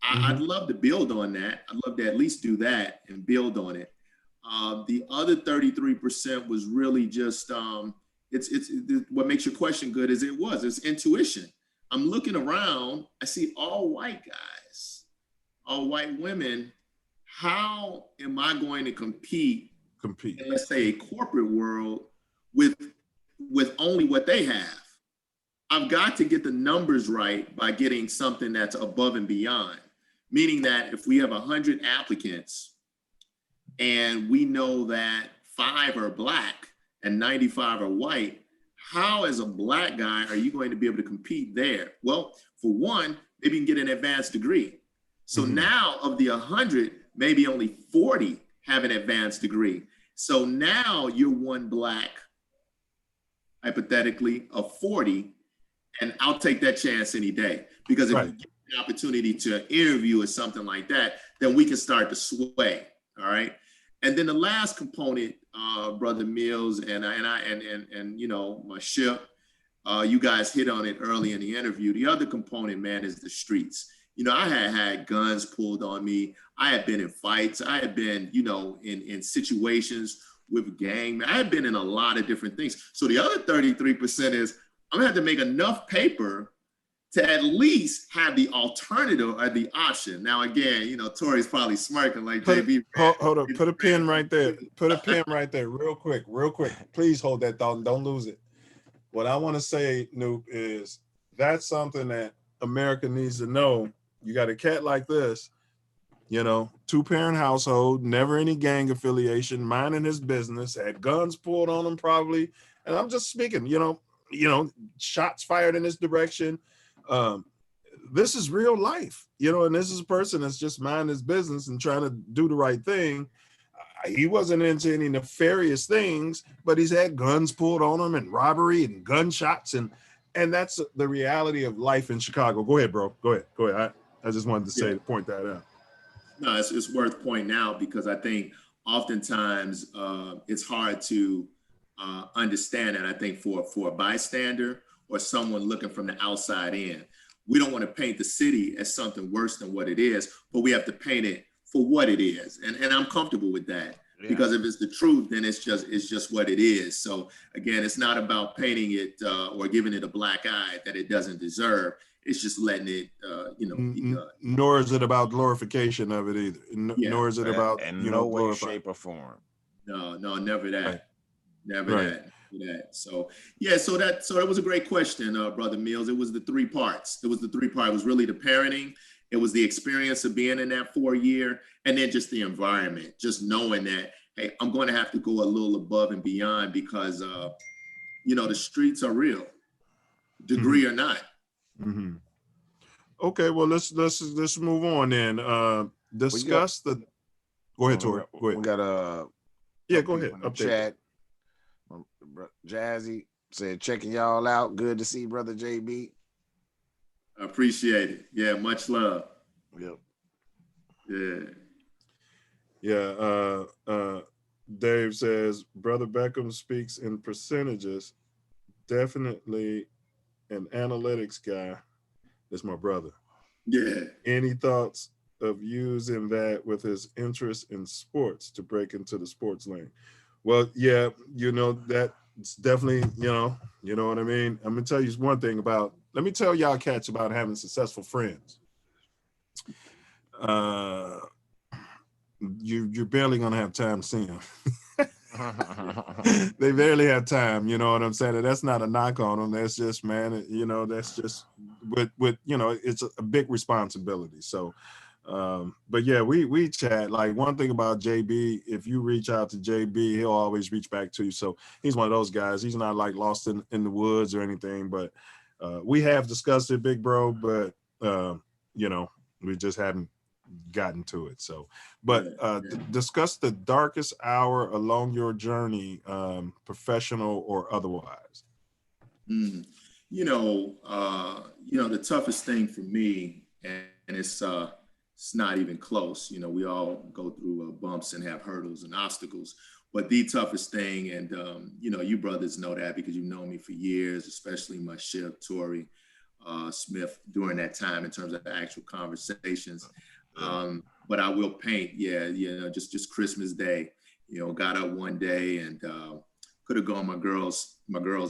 I'd love to build on that. I'd love to at least do that and build on it. The other 33% was really just, it's what makes your question good is it's intuition. I'm looking around, I see all white guys, all white women. How am I going to compete in, let's say, a corporate world with only what they have? I've got to get the numbers right by getting something that's above and beyond. Meaning that if we have 100 applicants and we know that 5 are Black and 95 are white, how as a Black guy are you going to be able to compete there? Well, for one, maybe you can get an advanced degree. So now of the 100, maybe only 40 have an advanced degree. So now you're one Black, hypothetically, of 40, and I'll take that chance any day. Because if you get the opportunity to interview or something like that, then we can start to sway, all right? And then the last component, Brother Milz and my ship, you guys hit on it early in the interview. The other component, man, is the streets. I had guns pulled on me. I had been in fights. I had been, in situations with gang. I had been in a lot of different things. So the other 33% is I'm gonna have to make enough paper to at least have the alternative or the option. Now, again, Torry's probably smirking like JB. Hold up, put a pin right there. Put a pin right there real quick. Please hold that thought and don't lose it. What I want to say, Noop, is that's something that America needs to know. You got a cat like this, You know, 2-parent household, never any gang affiliation, minding his business, had guns pulled on him probably. And I'm just speaking, you know, shots fired in this direction. This is real life, you know, and this is a person that's just minding his business and trying to do the right thing. He wasn't into any nefarious things, but he's had guns pulled on him and robbery and gunshots. And that's the reality of life in Chicago. Go ahead, bro. Go ahead. I just wanted to say, point that out. No, it's worth pointing out because I think oftentimes it's hard to understand that. I think for a bystander or someone looking from the outside in, we don't want to paint the city as something worse than what it is, but we have to paint it for what it is. And I'm comfortable with that because if it's the truth, then it's just what it is. So again, it's not about painting it or giving it a black eye that it doesn't deserve. It's just letting it, nor is it about glorification of it either. Nor is it about, in no way, shape, or form. No, never that. Right. Never that. So that was a great question, Brother Milz. It was the 3 parts. It was really the parenting. It was the experience of being in that 4-year, and then just the environment, just knowing that, hey, I'm going to have to go a little above and beyond because, the streets are real, degree or not. Mm-hmm. Okay, well, let's move on then. Discuss the. Go ahead, Torry. Go ahead. We got go ahead. Update. Chat. Jazzy said, checking y'all out. Good to see Brother JB. I appreciate it. Yeah, much love. Yep. Yeah. Dave says, Brother BecKom speaks in percentages. Definitely an analytics guy. That's my brother. Yeah. Any thoughts of using that with his interest in sports to break into the sports lane? Well, yeah, that's definitely, you know what I mean? I'm going to tell you one thing let me tell y'all cats about having successful friends. You're barely going to have time to see them. They barely have time, you know what I'm saying? And that's not a knock on them. That's just, man, that's just with it's a big responsibility. So, but yeah, we chat. Like, one thing about JB, if you reach out to JB, he'll always reach back to you. So he's one of those guys. He's not like lost in the woods or anything, but we have discussed it, big bro, but we just haven't gotten to it. So, but discuss the darkest hour along your journey, professional or otherwise. The toughest thing for me, and it's not even close. We all go through bumps and have hurdles and obstacles, but the toughest thing, and you brothers know that because you've known me for years, especially my ship, Torry Smith, during that time in terms of the actual conversations. But I will paint, just Christmas Day, got up one day and could have gone my girl's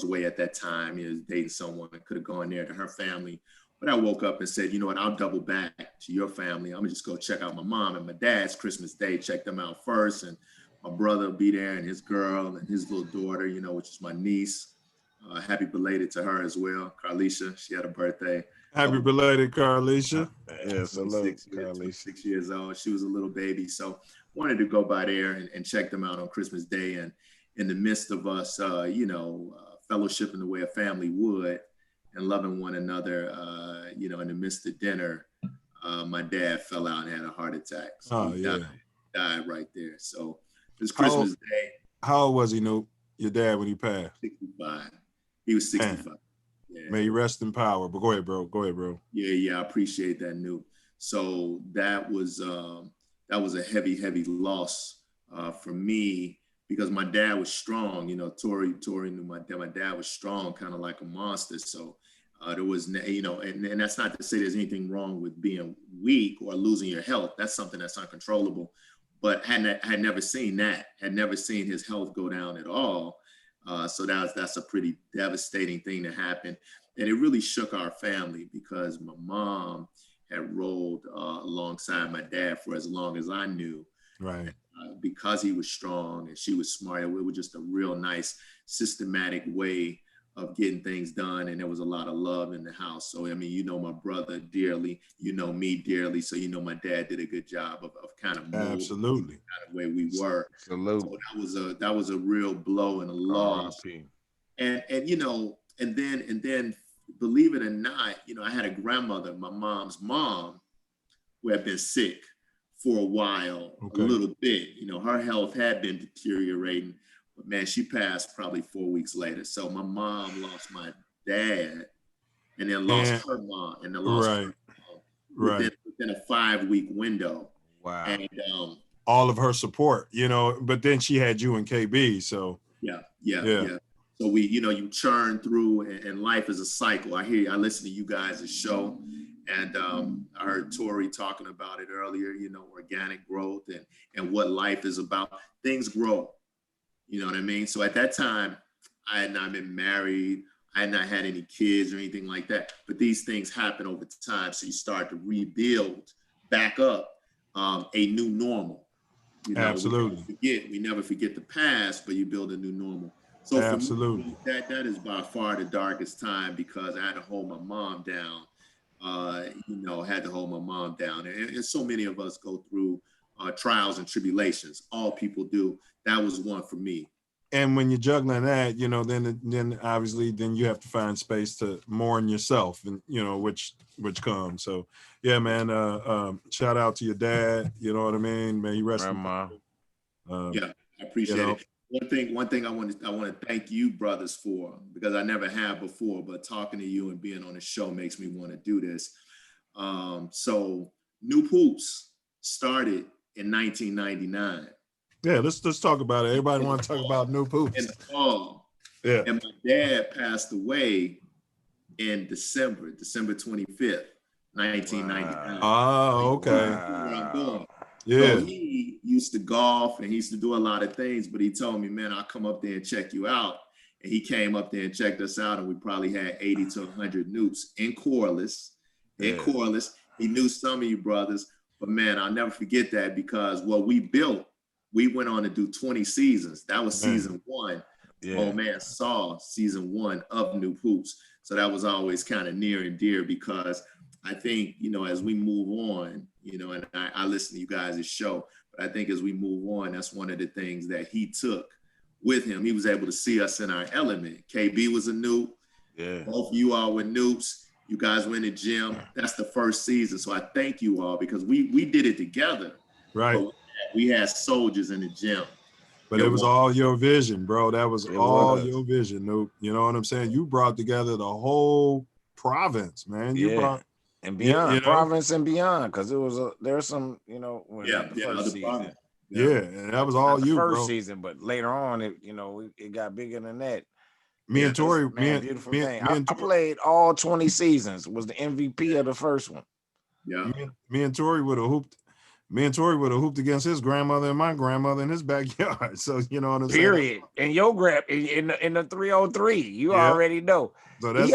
way at that time, dating someone, could have gone there to her family. But I woke up and said, you know what, I'll double back to your family. I'm gonna just go check out my mom and my dad's Christmas Day, check them out first. And my brother will be there and his girl and his little daughter, which is my niece. Happy belated to her as well, Carlisha. She had a birthday. Happy belated, Carlisha. Yeah, so 6 years old. She was a little baby. So wanted to go by there and check them out on Christmas Day. And in the midst of us, fellowship in the way a family would and loving one another, in the midst of dinner, my dad fell out and had a heart attack. So he died right there. So it was Christmas Day. How old was he, Noop, your dad, when he passed? 65. He was 65. Man. Yeah. May you rest in power. But go ahead, bro. Yeah, I appreciate that, Noop. So that was a heavy loss for me because my dad was strong. Torry knew my dad was strong, kind of like a monster. So there was, and that's not to say there's anything wrong with being weak or losing your health. That's something that's uncontrollable. But had never seen that, had never seen his health go down at all. So that's a pretty devastating thing to happen. And it really shook our family because my mom had rolled alongside my dad for as long as I knew. Right. Because he was strong and she was smart. It was just a real nice, systematic way getting things done, and there was a lot of love in the house. So I mean, you know my brother dearly, you know me dearly, so you know my dad did a good job of kind of molding Absolutely. the kind of way we were. Salute. So that was a real blow and a loss. R.I.P. And you know, and then believe it or not, you know, I had a grandmother, my mom's mom, who had been sick for a while, a little bit. You know, her health had been deteriorating, but man, she passed probably 4 weeks later. So my mom lost my dad, and then lost her mom, and then lost her mom within a 5-week window. Wow. And all of her support, you know, but then she had you and KB, so yeah. So we, you know, you churn through, and life is a cycle. I listen to you guys' show, and I heard Torry talking about it earlier, you know, organic growth and what life is about. Things grow, you know what I mean? So at that time, I had not been married, I had not had any kids or anything like that, but these things happen over time. So you start to rebuild back up a new normal. You know, absolutely. we never forget the past, but you build a new normal. So absolutely, for me, that is by far the darkest time, because I had to hold my mom down. You know, had to hold my mom down, and so many of us go through trials and tribulations. All people do. That was one for me. And when you're juggling that, you know, then obviously then you have to find space to mourn yourself, and you know, which comes. So yeah, man. Shout out to your dad. You know what I mean? May he rest in peace. Yeah, I appreciate it. One thing I want to thank you brothers for, because I never have before, but talking to you and being on the show makes me want to do this. So New Hoops started in 1999. Yeah, let's talk about it. Everybody want to talk about New Hoops. In the fall. Yeah. And my dad passed away in December 25th, 1999. Oh, okay. Wow. Yeah. So he used to golf, and he used to do a lot of things, but he told me, man, I'll come up there and check you out. And he came up there and checked us out, and we probably had 80 to 100 newts in Corliss. In Corliss. He knew some of you brothers, but man, I'll never forget that, because what we built, we went on to do 20 seasons. That was season 1. Yeah. Oh man, saw season 1 of New Hoops. So that was always kind of near and dear, because I think, you know, as we move on, you know, and I listen to you guys' show, but I think as we move on, that's one of the things that he took with him. He was able to see us in our element. KB was a noob. Yeah. Both of you all were noobs. You guys were in the gym. That's the first season. So I thank you all, because we did it together. Right. But we had soldiers in the gym. But it was all your vision, bro. That was all your vision, Noob. You know what I'm saying? You brought together the whole province, man. You brought and beyond, you know, province and beyond, because it was there's some, you know, the first season. And that was all you, first bro. season, but later on, it got bigger than that. Me and Torry, beautiful thing. I played all 20 seasons. Was the MVP of the first one. Yeah. Me and Torry would have hooped. Me and Torry would have hooped against his grandmother and my grandmother in his backyard. So you know what I'm saying? Period. And your in the 303, you already know. So that's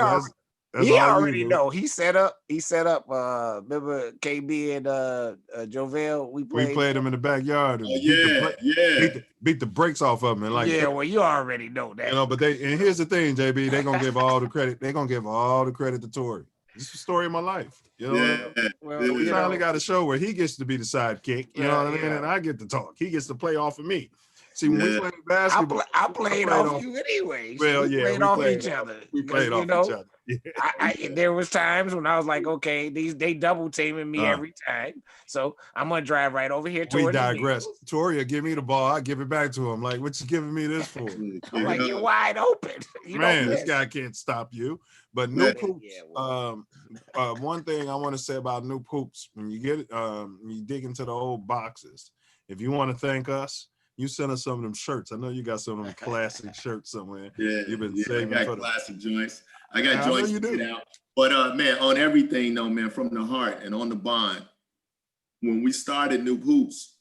he already know. He set up. Remember KB and Jovel? We played him in the backyard. And beat the brakes off of him. And like, well, you already know that. You know, but and here's the thing, JB. They're gonna give all the credit. They're gonna give all the credit to Torry. This is the story of my life. You know, we finally got a show where he gets to be the sidekick. You know what I mean? And I get to talk. He gets to play off of me. See, when we played basketball, I played off you anyway. Well, we played off each other. We played off each other. Yeah. There was times when I was like, okay, they double teaming me every time, so I'm gonna drive right over here. We digress. Torry will give me the ball. I give it back to him. Like, what you giving me this for? I'm like, you're wide open. Man, this guy can't stop you. But New Hoops. One thing I want to say about New Hoops, when you get you dig into the old boxes, if you want to thank us, you send us some of them shirts. I know you got some of them classic shirts somewhere. Yeah, you've been saving I got classic joints. I got joints to get out. But man, on everything though, man, from the heart and on the bond, when we started New Hoops,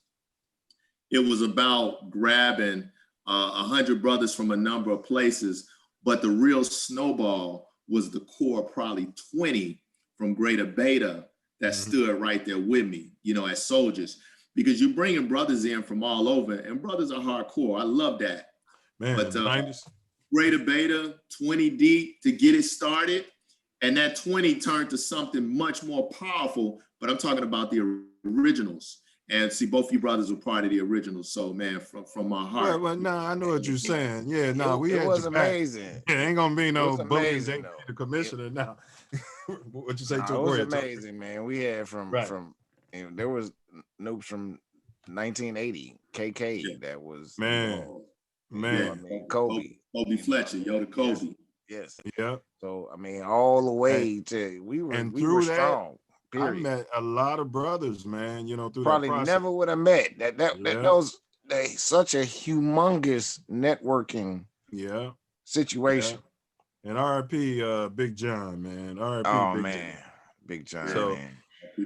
it was about grabbing 100 brothers from a number of places, but the real snowball was the core, probably 20 from Greater Beta that stood right there with me, you know, as soldiers. Because you're bringing brothers in from all over, and brothers are hardcore. I love that. Man, but greater beta, 20 deep to get it started. And that 20 turned to something much more powerful, but I'm talking about the originals. And see, both you brothers were part of the originals. So man, from my heart. Well, no, I know what you're saying. Yeah, no, we it had was your back. amazing. Yeah, ain't gonna be no was bullies. amazing, Ain't though. the commissioner now. What you say? It Go was ahead, amazing, man. We had Right. there was noobs from 1980, KK. Yeah. That was Man. Yeah, I mean, Kobe Fletcher, Yoda Kobe. Yes. Yeah. So I mean, all the way to we were that, strong. I Period. met a lot of brothers, man. You know, through Probably that process. never would have met that Yeah. was such a humongous networking situation. Yeah. And R.I.P. Big John, man. R.I.P. Oh Big man, John. Big John, So, man.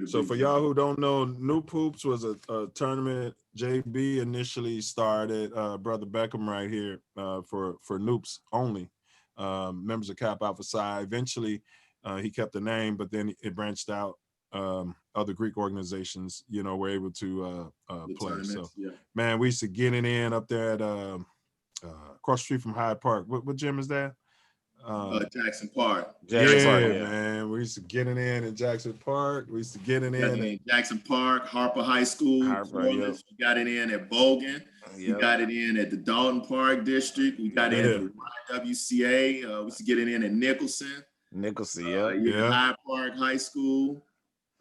So for y'all who don't know, Noob Hoops was a tournament JB initially started. Brother BecKom right here for Noops only, members of Kappa Alpha Psi. Eventually, he kept the name, but then it branched out. Other Greek organizations, you know, were able to play. So, man, we used to get it in up there at across the street from Hyde Park. What gym is that? Jackson Park. Jackson Park, man. We used to get it in Jackson Park. We used to get it in Jackson Park, Harper High School. We got it in at Bogan. We got it in at the Dalton Park District. We got it in at the YWCA. We used to get it in at Nicholson. Hyde Park High School.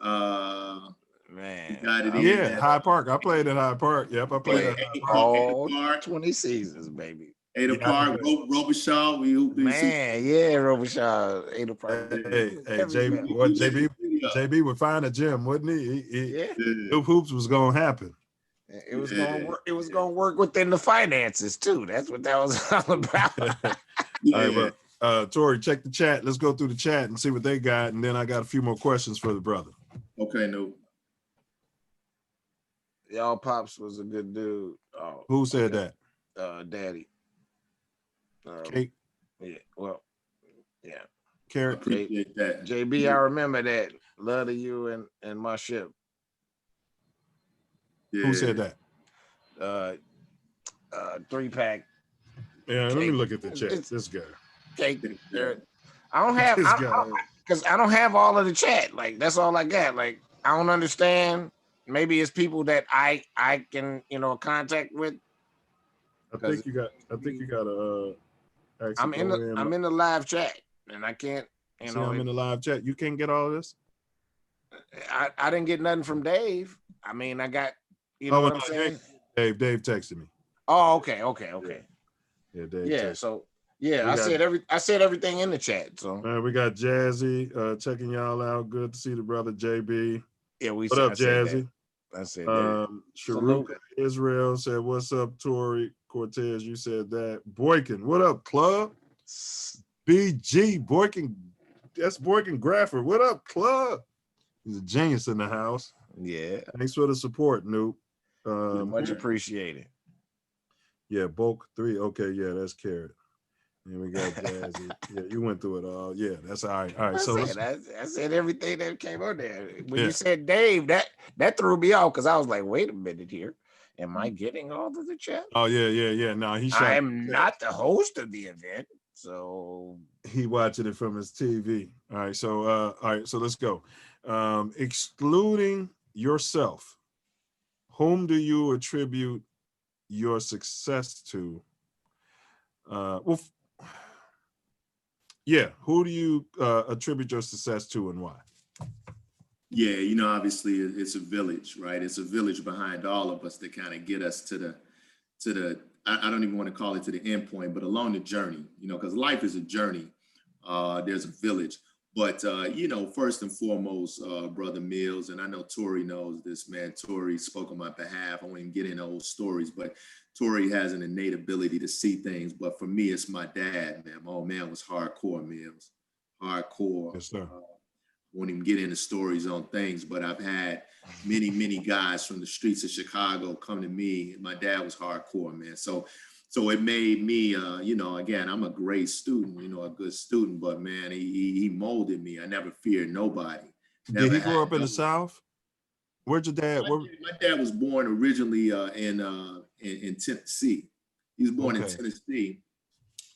Man, got it in at Hyde Park. I played at Hyde Park. Yep, I played at Hyde Park. All 20 seasons, baby. Ada Park, Robichaud. Robichaud, Ada Park. Hey, JB would find a gym, wouldn't he? Noob Hoops was gonna happen. It was gonna work. It was gonna work within the finances too. That's what that was all about. All right, but Tori, check the chat. Let's go through the chat and see what they got, and then I got a few more questions for the brother. Okay, no. Y'all Pops was a good dude. Oh, who said that? Daddy. Kate. Yeah. Well. Yeah. Carrot. Appreciate that. JB, I remember that. Love to you and my ship. Yeah. Who said that? 3-pack. Yeah, let me look at the chat. This guy. Cake. I don't have because I don't have all of the chat. Like that's all I got. Like I don't understand. Maybe it's people that I can contact with. I think you got a. I'm in the live chat and I can't. I'm in the live chat. You can't get all of this. I didn't get nothing from Dave. I mean, I got what I'm saying. Dave texted me. Oh, okay. Yeah, Dave. Yeah, so I said everything in the chat. So we got Jazzy checking y'all out. Good to see the brother JB. Yeah, what up, Jazzy? I said that. Chiraq Israel said, "What's up, Tori Cortez?" You said that. Boykin, what up, club? BG Boykin, that's Boykin Grafford. What up, club? He's a genius in the house. Yeah. Thanks for the support, Noob. Much appreciated. Yeah, bulk 3. Okay, yeah, that's Carrot. And we got Jazzy. Yeah, you went through it all. Yeah, that's all right. All right, I said everything that came on there. When you said Dave, that threw me off because I was like, wait a minute here. Am I getting all of the chat? Oh, yeah. No, I am not the host of the event, so he watching it from his TV. All right, so let's go. Excluding yourself, whom do you attribute your success to? Who do you attribute your success to and why? Yeah, obviously it's a village, right? It's a village behind all of us that kind of get us to the I don't even want to call it to the end point, but along the journey, because life is a journey. There's a village. But, first and foremost, Brother Milz, and I know Tori knows this, man. Tori spoke on my behalf. I won't even get into old stories, but Tori has an innate ability to see things. But for me, it's my dad, man. My old man was hardcore, Milz. Hardcore. Yes, sir. Won't even get into stories on things, but I've had many, many guys from the streets of Chicago come to me. My dad was hardcore, man. So it made me, again, I'm a great student, a good student, but man, he molded me. I never feared nobody. Did he grow up in the South? Where'd your dad? My dad was born originally in Tennessee. He was born in Tennessee.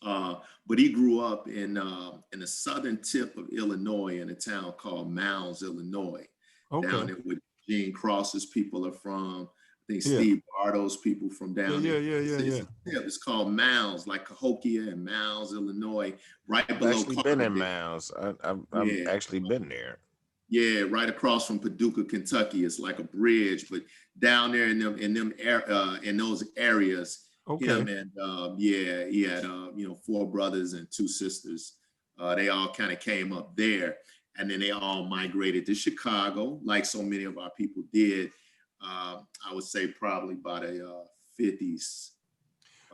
But he grew up in the southern tip of Illinois in a town called Milz, Illinois, down there where Gene Cross's people are from. I think Steve Bardo's people from down there. It's called Milz, like Cahokia and Milz, Illinois, right below. I've actually been in Milz. I've actually been there. Yeah, right across from Paducah, Kentucky. It's like a bridge, but down there in those areas, him and he had 4 brothers and 2 sisters. They all kind of came up there, and then they all migrated to Chicago, like so many of our people did. I would say probably by the 50s.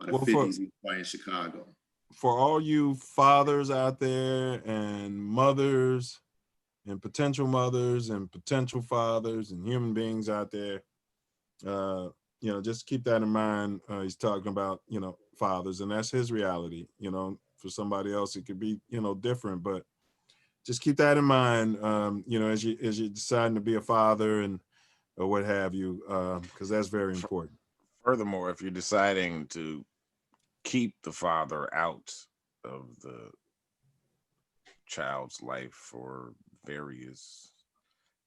In Chicago. For all you fathers out there and mothers and potential fathers and human beings out there, just keep that in mind. He's talking about, fathers, and that's his reality. For somebody else, it could be, different, but just keep that in mind, as you're deciding to be a father or what have you, because that's very important. Furthermore, if you're deciding to keep the father out of the child's life for various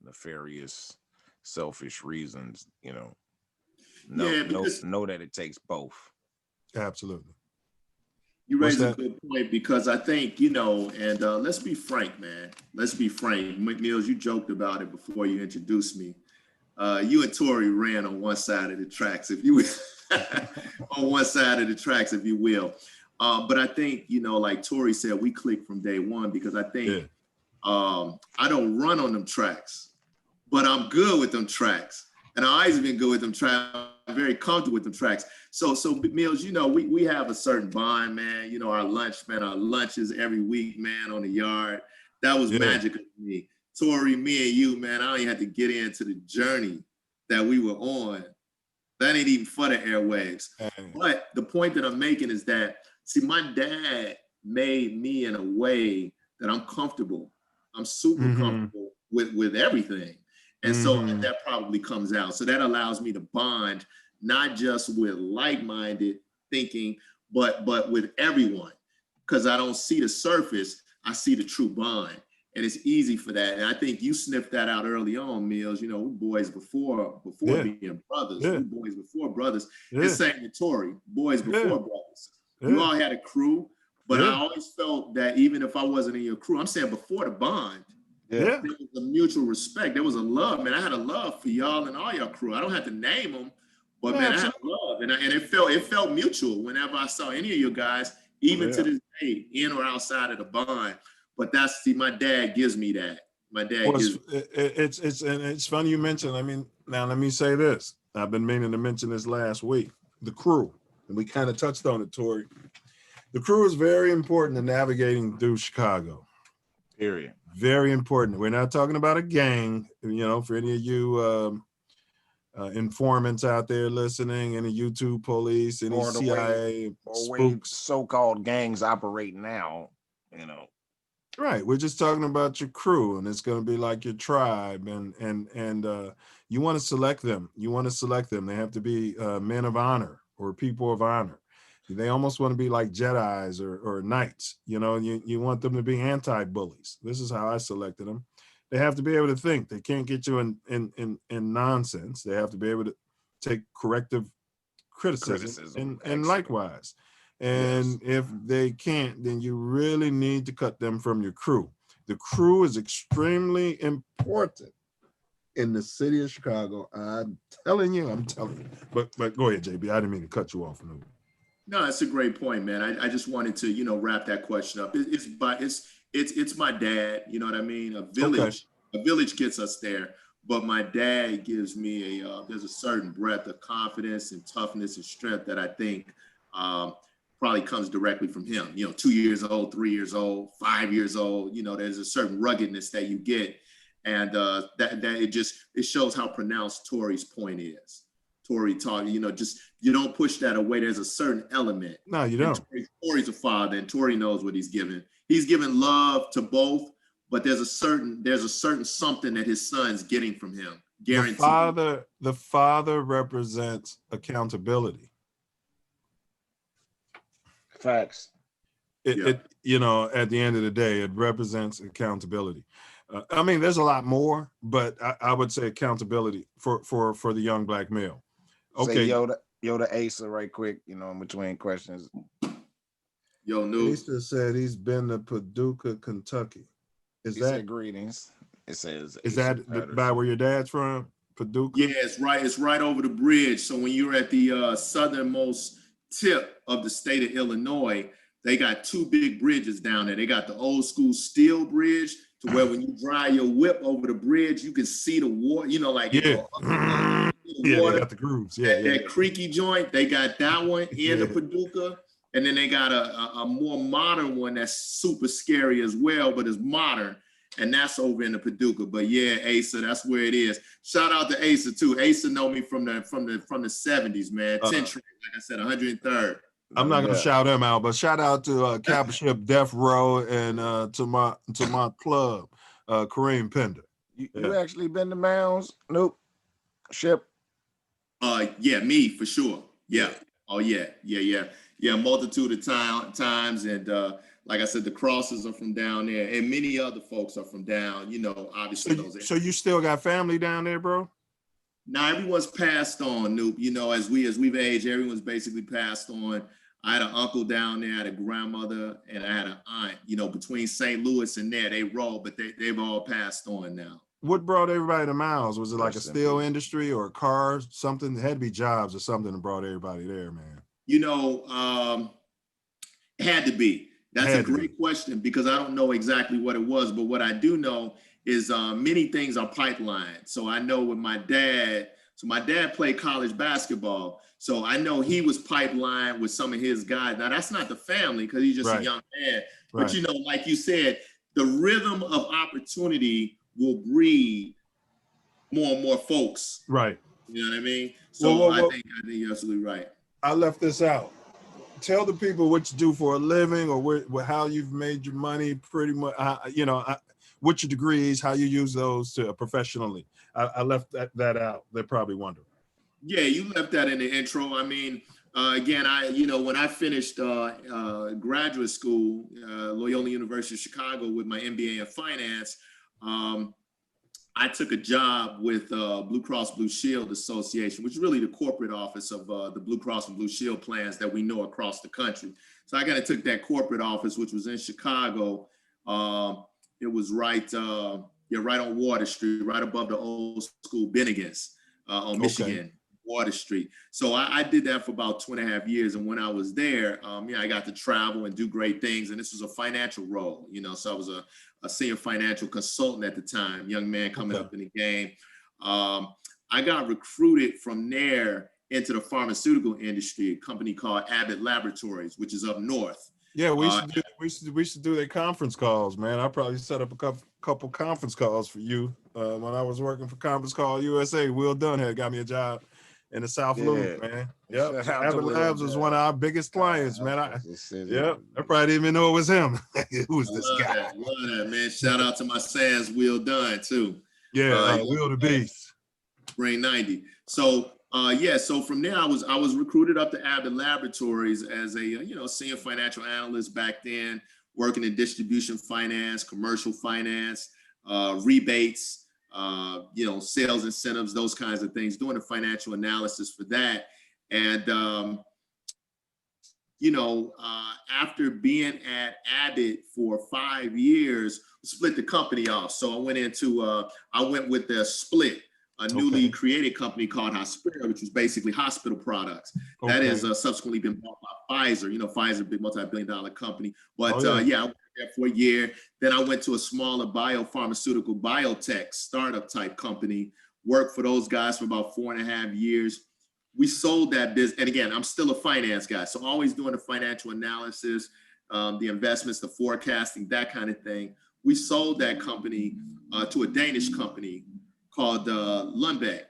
nefarious, selfish reasons, know that it takes both. Absolutely. You raise a good point, because I think, and let's be frank, man. Let's be frank. Milz, you joked about it before you introduced me. You and Torry ran on one side of the tracks, if you will. On one side of the tracks, if you will. But I think, like Torry said, we clicked from day one, because I think I don't run on them tracks, but I'm good with them tracks. And I've always been good with them tracks. I'm very comfortable with them tracks. So Milz, we have a certain bond, man. Our lunches every week, man, on the yard. That was magical to me. Torry, me and you, man, I don't even have to get into the journey that we were on. That ain't even for the airwaves. But the point that I'm making is that, see, my dad made me in a way that I'm comfortable. I'm super comfortable with everything. And so that probably comes out. So that allows me to bond, not just with like-minded thinking, but with everyone. Because I don't see the surface, I see the true bond. And it's easy for that. And I think you sniffed that out early on, Milz. We boys before being brothers. We boys before brothers. It's same with Torry, boys before brothers. You all had a crew, but I always felt that even if I wasn't in your crew, I'm saying before the bond, there was a mutual respect. There was a love, man. I had a love for y'all and all your crew. I don't have to name them, but man, I had love. And it felt mutual whenever I saw any of you guys, even to this day, in or outside of the bond. But my dad gives me that. My dad gives me. It's funny you mentioned. Now let me say this. I've been meaning to mention this last week. The crew, and we kind of touched on it, Torry. The crew is very important in navigating through Chicago. Period. Very important. We're not talking about a gang. For any of you informants out there listening, any YouTube police, any CIA spooks, so-called gangs operate now. Right. We're just talking about your crew, and it's going to be like your tribe, and you want to select them. They have to be men of honor or people of honor. They almost want to be like Jedis or knights. You want them to be anti-bullies. This is how I selected them. They have to be able to think. They can't get you in nonsense. They have to be able to take corrective criticism. And likewise. And if they can't, then you really need to cut them from your crew. The crew is extremely important in the city of Chicago. I'm telling you. But go ahead, JB. I didn't mean to cut you off. No, that's a great point, man. I just wanted to, wrap that question up. It's my dad. You know what I mean? A village gets us there. But my dad gives me there's a certain breadth of confidence and toughness and strength that I think probably comes directly from him. 2 years old, 3 years old, 5 years old, there's a certain ruggedness that you get. And that it shows how pronounced Torry's point is. Torry talking, you don't push that away. There's a certain element. No, you don't. Torry's a father, and Torry knows what he's giving. He's giving love to both, but there's a certain something that his son's getting from him. Guaranteed. The father represents accountability. Facts. you know, at the end of the day, it represents accountability. I mean, there's a lot more, but I would say accountability for the young Black male. Okay. Say Yoda Asa right quick, you know, in between questions. Yo, Noob. Asa said he's been to Paducah, Kentucky. He said greetings. It says, is that by where your dad's from? Paducah? Yeah, it's right over the bridge. So when you're at the southernmost tip of the state of Illinois, they got two big bridges down there. They got the old school steel bridge to where when you drive your whip over the bridge, you can see the water, you know, like yeah. They got the grooves. That creaky joint, they got that one in the Paducah. And then they got a more modern one that's super scary as well, but it's modern. And that's over in the Paducah. But yeah, Asa, that's where it is. Shout out to Asa too. Asa know me from the 70s, man. 10 track, like I said, 103rd. I'm not gonna shout him out, but shout out to Kappa Ship Death Row and to my club, Kareem Pender. You actually been to Mounds? Nope. Ship? Yeah, me for sure. Yeah. Oh yeah. Multitude of times, and like I said, the crosses are from down there, and many other folks are from down. You know, obviously So you still got family down there, bro? Now everyone's passed on, Noop. You know, as we've aged, everyone's basically passed on. I had an uncle down there, I had a grandmother, and I had an aunt. You know, between St. Louis and there, they roll, but they've all passed on now. What brought everybody to Miles? Was it like a steel industry or cars, something? It had to be jobs or something that brought everybody there, man. You know, it had to be. That's a great question because I don't know exactly what it was, but what I do know is many things are pipelined. So I know with my dad, my dad played college basketball. So I know he was pipelined with some of his guys. Now that's not the family because he's just a young man. But you know, like you said, the rhythm of opportunity will breed more and more folks. Right. You know what I mean? So I think you're absolutely right. I left this out. Tell the people what you do for a living or how you've made your money pretty much, you know, what your degrees, how you use those to professionally. I left that out. They're probably wondering. Yeah, you left that in the intro. I mean, again, when I finished graduate school, Loyola University of Chicago with my MBA in finance, I took a job with Blue Cross Blue Shield Association, which is really the corporate office of the Blue Cross and Blue Shield plans that we know across the country. So I kind of took that corporate office, which was in Chicago. It was right on Water Street, right above the old school Bennigan's on Michigan, Water Street. So I did that for about 2.5 years. And when I was there, I got to travel and do great things. And this was a financial role, you know, so I was a senior financial consultant at the time, young man coming up in the game. I got recruited from there into the pharmaceutical industry, a company called Abbott Laboratories, which is up north. Yeah, we used to do their conference calls, man. I probably set up a couple conference calls for you when I was working for Conference Call USA. Will Dunn had got me a job in the South Loop, man. Yep, Abbott Labs was one of our biggest clients, man. I probably didn't even know it was him. Who's this guy? Love that, man. Shout out to my Sans Will Dunn too. Yeah, Will the Beast. Brain 90. So so from there I was recruited up to Abbott Laboratories as a senior financial analyst back then, working in distribution finance, commercial finance, rebates, sales incentives, those kinds of things, doing the financial analysis for that. And after being at Abbott for 5 years, split the company off. So I went with the split. A newly created company called Hospira, which was basically hospital products. That has subsequently been bought by Pfizer. You know, Pfizer, big multi-billion-dollar company. But I worked there for a year. Then I went to a smaller biopharmaceutical biotech startup type company. Worked for those guys for about 4.5 years. We sold that business. And again, I'm still a finance guy, so always doing the financial analysis, the investments, the forecasting, that kind of thing. We sold that company to a Danish company called Lundbeck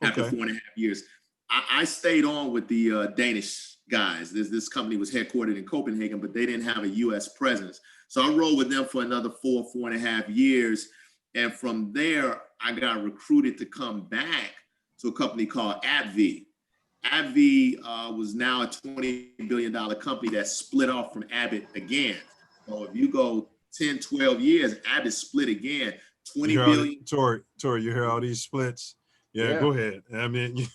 after 4.5 years. I stayed on with the Danish guys. This company was headquartered in Copenhagen, but they didn't have a US presence. So I rolled with them for another 4.5 years. And from there, I got recruited to come back to a company called AbbVie. AbbVie was now a $20 billion company that split off from Abbott again. So if you go 10, 12 years, Abbott split again, 20 billion. Tory, you hear all these splits? Yeah, go ahead. I mean,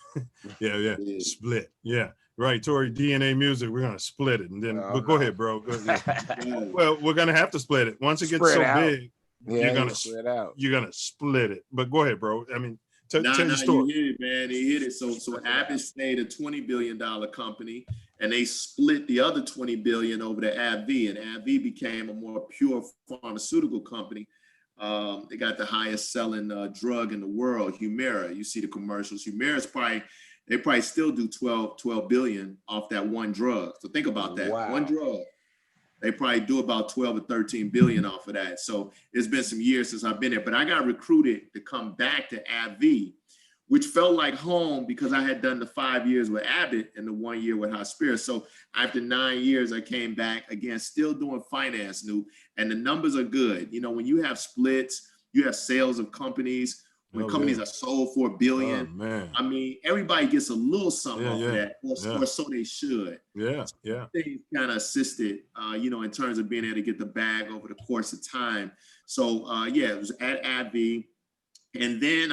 yeah, split. Yeah, right. Tory, DNA music, we're gonna split it, and then. But go ahead, bro. Go ahead. Well, we're gonna have to split it once it gets so big. You're gonna split it. But go ahead, bro. I mean, tell your story. You hit it, man. He hit it. So Abbott stayed a $20 billion company, and they split the other $20 billion over to AbbVie, and AbbVie became a more pure pharmaceutical company. They got the highest selling drug in the world, Humira. You see the commercials. Humira's they probably still do 12 billion off that one drug. So think about that. Wow. One drug. They probably do about 12 or 13 billion off of that. So it's been some years since I've been there, but I got recruited to come back to AbbVie, which felt like home because I had done the 5 years with Abbott and the 1 year with Hospira. So after 9 years, I came back again, still doing finance, and the numbers are good. You know, when you have splits, you have sales of companies. When companies are sold for $1 billion, I mean, everybody gets a little something off of that, or so they should. Things kind of assisted, in terms of being able to get the bag over the course of time. So, it was at AbbVie. And then,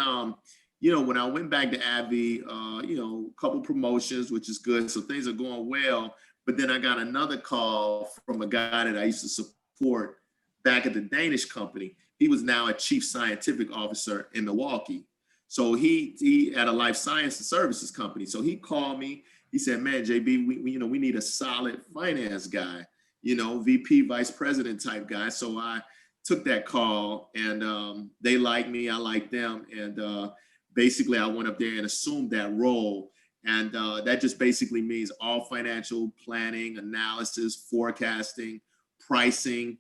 when I went back to AbbVie, a couple promotions, which is good. So things are going well. But then I got another call from a guy that I used to support back at the Danish company. He was now a chief scientific officer in Milwaukee. So he had a life sciences services company. So he called me. He said, man, JB, we need a solid finance guy, VP, vice president type guy. So I took that call, and they liked me. I liked them. And basically, I went up there and assumed that role. And that just basically means all financial planning, analysis, forecasting, pricing,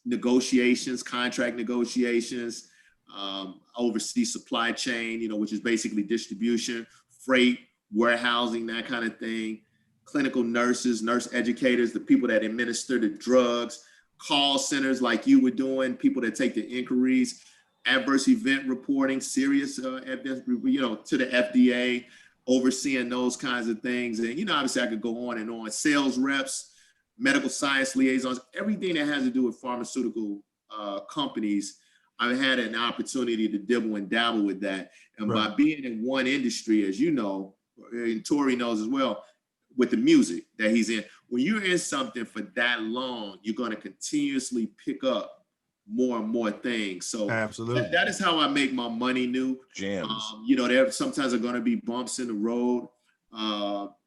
negotiations, contract negotiations, oversee supply chain, which is basically distribution, freight, warehousing, that kind of thing, clinical nurses, nurse educators, the people that administer the drugs, call centers like you were doing, people that take the inquiries, adverse event reporting, serious evidence, to the FDA, overseeing those kinds of things. And, obviously I could go on and on. Sales reps, medical science liaisons, everything that has to do with pharmaceutical companies, I've had an opportunity to dibble and dabble with that. And by being in one industry, as you know, and Tory knows as well, with the music that he's in, when you're in something for that long, you're going to continuously pick up more and more things. So absolutely, that is how I make my money, New. Gems. There sometimes are going to be bumps in the road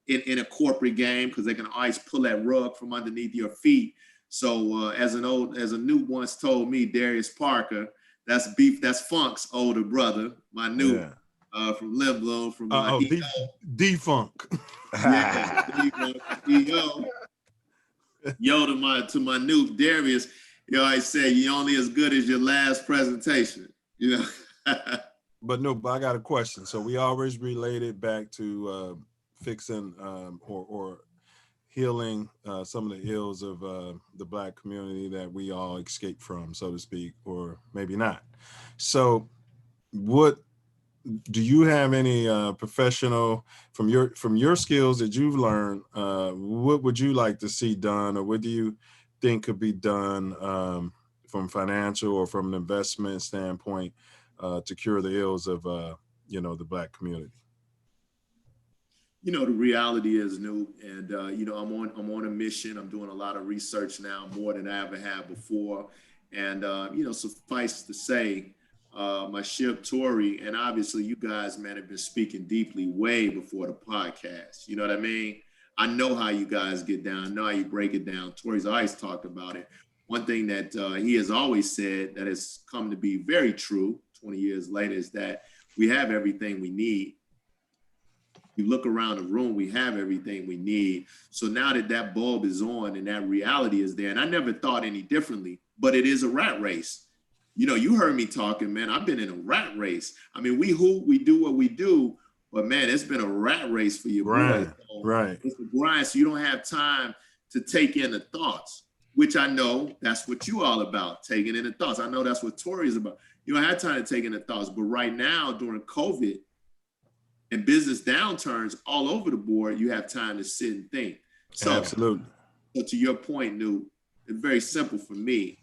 in a corporate game, because they can always pull that rug from underneath your feet. So as a New once told me, Darius Parker, that's Funk's older brother, my New from Limb Bloom, from D-Funk. Yo, to my New Darius, I say you're only as good as your last presentation, But I got a question. So we always related back to fixing or healing some of the ills of the Black community that we all escape from, so to speak, or maybe not. So what do you have any professional from your skills that you've learned, what would you like to see done, or what do you think could be done from financial or from an investment standpoint to cure the ills of the Black community? The reality is, New, and I'm on a mission. I'm doing a lot of research now, more than I ever have before. And suffice to say, my ship Tory, and obviously you guys, man, have been speaking deeply way before the podcast. You know what I mean? I know how you guys get down. I know how you break it down. Tory's always talked about it. One thing that he has always said that has come to be very true 20 years later is that we have everything we need. You look around the room, we have everything we need. So now that bulb is on and that reality is there, and I never thought any differently, but it is a rat race. You heard me talking, man. I've been in a rat race. I mean, we do what we do, but man, it's been a rat race for you. Right, so right. It's a grind, so you don't have time to take in the thoughts, which I know that's what you all about, taking in the thoughts. I know that's what Tory is about. You don't have time to take in the thoughts, but right now during COVID, In business downturns all over the board, you have time to sit and think. So, absolutely. So to your point, Newt, it's very simple for me.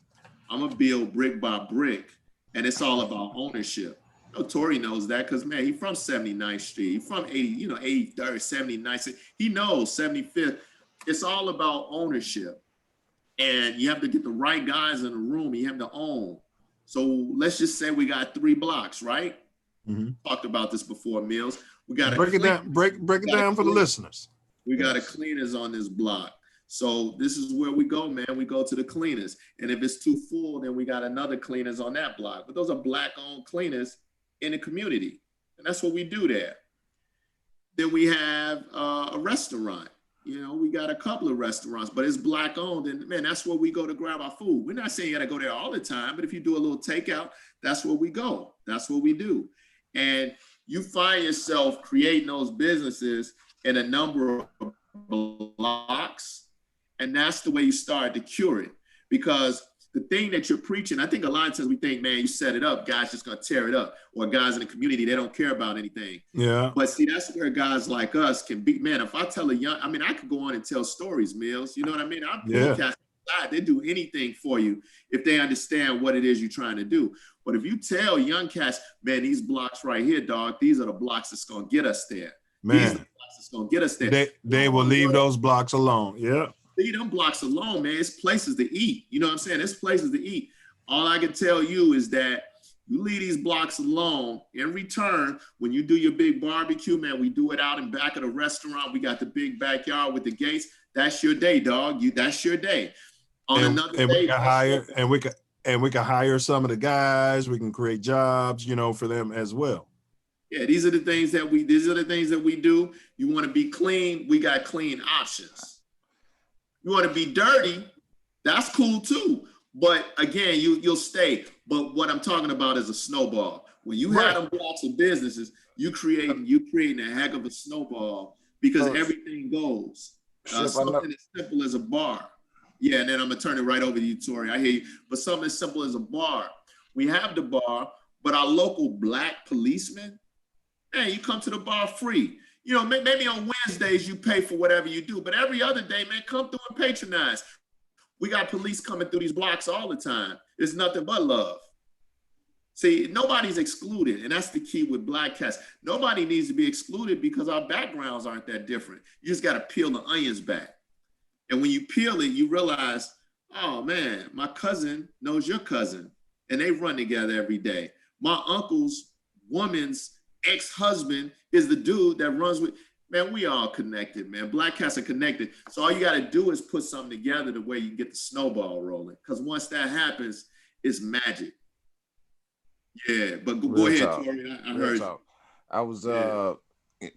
I'm gonna build brick by brick, and it's all about ownership. You know, Torry knows that because, man, he's from 79th Street. He's from 83rd, 79th. He knows 75th. It's all about ownership. And you have to get the right guys in the room. You have to own. So let's just say we got 3 blocks, right? Mm-hmm. Talked about this before, Milz. We got break it down. Break it down for the listeners. We got a cleaners on this block. So this is where we go, man. We go to the cleaners. And if it's too full, then we got another cleaners on that block. But those are Black-owned cleaners in the community. And that's what we do there. Then we have a restaurant. You know, we got a couple of restaurants, but it's Black-owned. And, man, that's where we go to grab our food. We're not saying you got to go there all the time, but if you do a little takeout, that's where we go. That's what we do. And you find yourself creating those businesses in a number of blocks. And that's the way you start to cure it. Because the thing that you're preaching, I think a lot of times we think, man, you set it up, guys just gonna tear it up. Or guys in the community, they don't care about anything. Yeah. But see, that's where guys like us can be, man, if I tell I could go on and tell stories, Milz, you know what I mean? I'm broadcasting outside, they do anything for you if they understand what it is you're trying to do. But if you tell young cats, man, these blocks right here, dog, these are the blocks that's gonna get us there. Man. These are the blocks that's gonna get us there. They will leave those blocks alone. Yeah. Leave them blocks alone, man. It's places to eat. You know what I'm saying? It's places to eat. All I can tell you is that you leave these blocks alone. In return, when you do your big barbecue, man, we do it out in back of the restaurant. We got the big backyard with the gates. That's your day, dog. That's your day. On another day, we can hire some of the guys. We can create jobs, you know, for them as well. Yeah, these are the things that we do. You want to be clean, we got clean options. You want to be dirty, that's cool too. But again, you'll stay. But what I'm talking about is a snowball. When you have them blocks of businesses, you creating a heck of a snowball because everything goes. Something as simple as a bar. Yeah, and then I'm gonna turn it right over to you, Torry. I hear you. But something as simple as a bar. We have the bar, but our local Black policemen, hey, you come to the bar free. You know, maybe on Wednesdays you pay for whatever you do, but every other day, man, come through and patronize. We got police coming through these blocks all the time. It's nothing but love. See, nobody's excluded, and that's the key with Black cats. Nobody needs to be excluded because our backgrounds aren't that different. You just got to peel the onions back. And when you peel it, you realize, oh man, my cousin knows your cousin, and they run together every day. My uncle's woman's ex-husband is the dude that runs with, man, we all connected, man. Black cats are connected. So all you got to do is put something together the way you can get the snowball rolling. Because once that happens, it's magic. Yeah, but go ahead, Torry. I heard you. I was,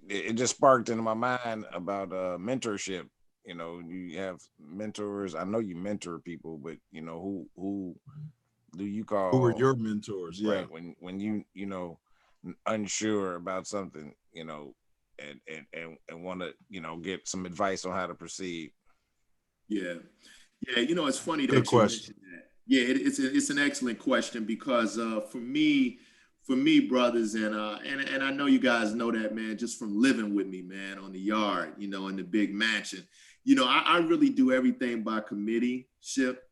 it just sparked into my mind about mentorship. You know, you have mentors. I know you mentor people, but you know, who do you call? Who are your mentors? Yeah. Right. When you know, unsure about something, you know, and want to, you know, get some advice on how to proceed. Yeah, you know, it's funny that you mentioned that. Yeah, it's an excellent question because for me, brothers, and I know you guys know that, man, just from living with me, man, on the yard, you know, in the big mansion. You know, I really do everything by committeeship,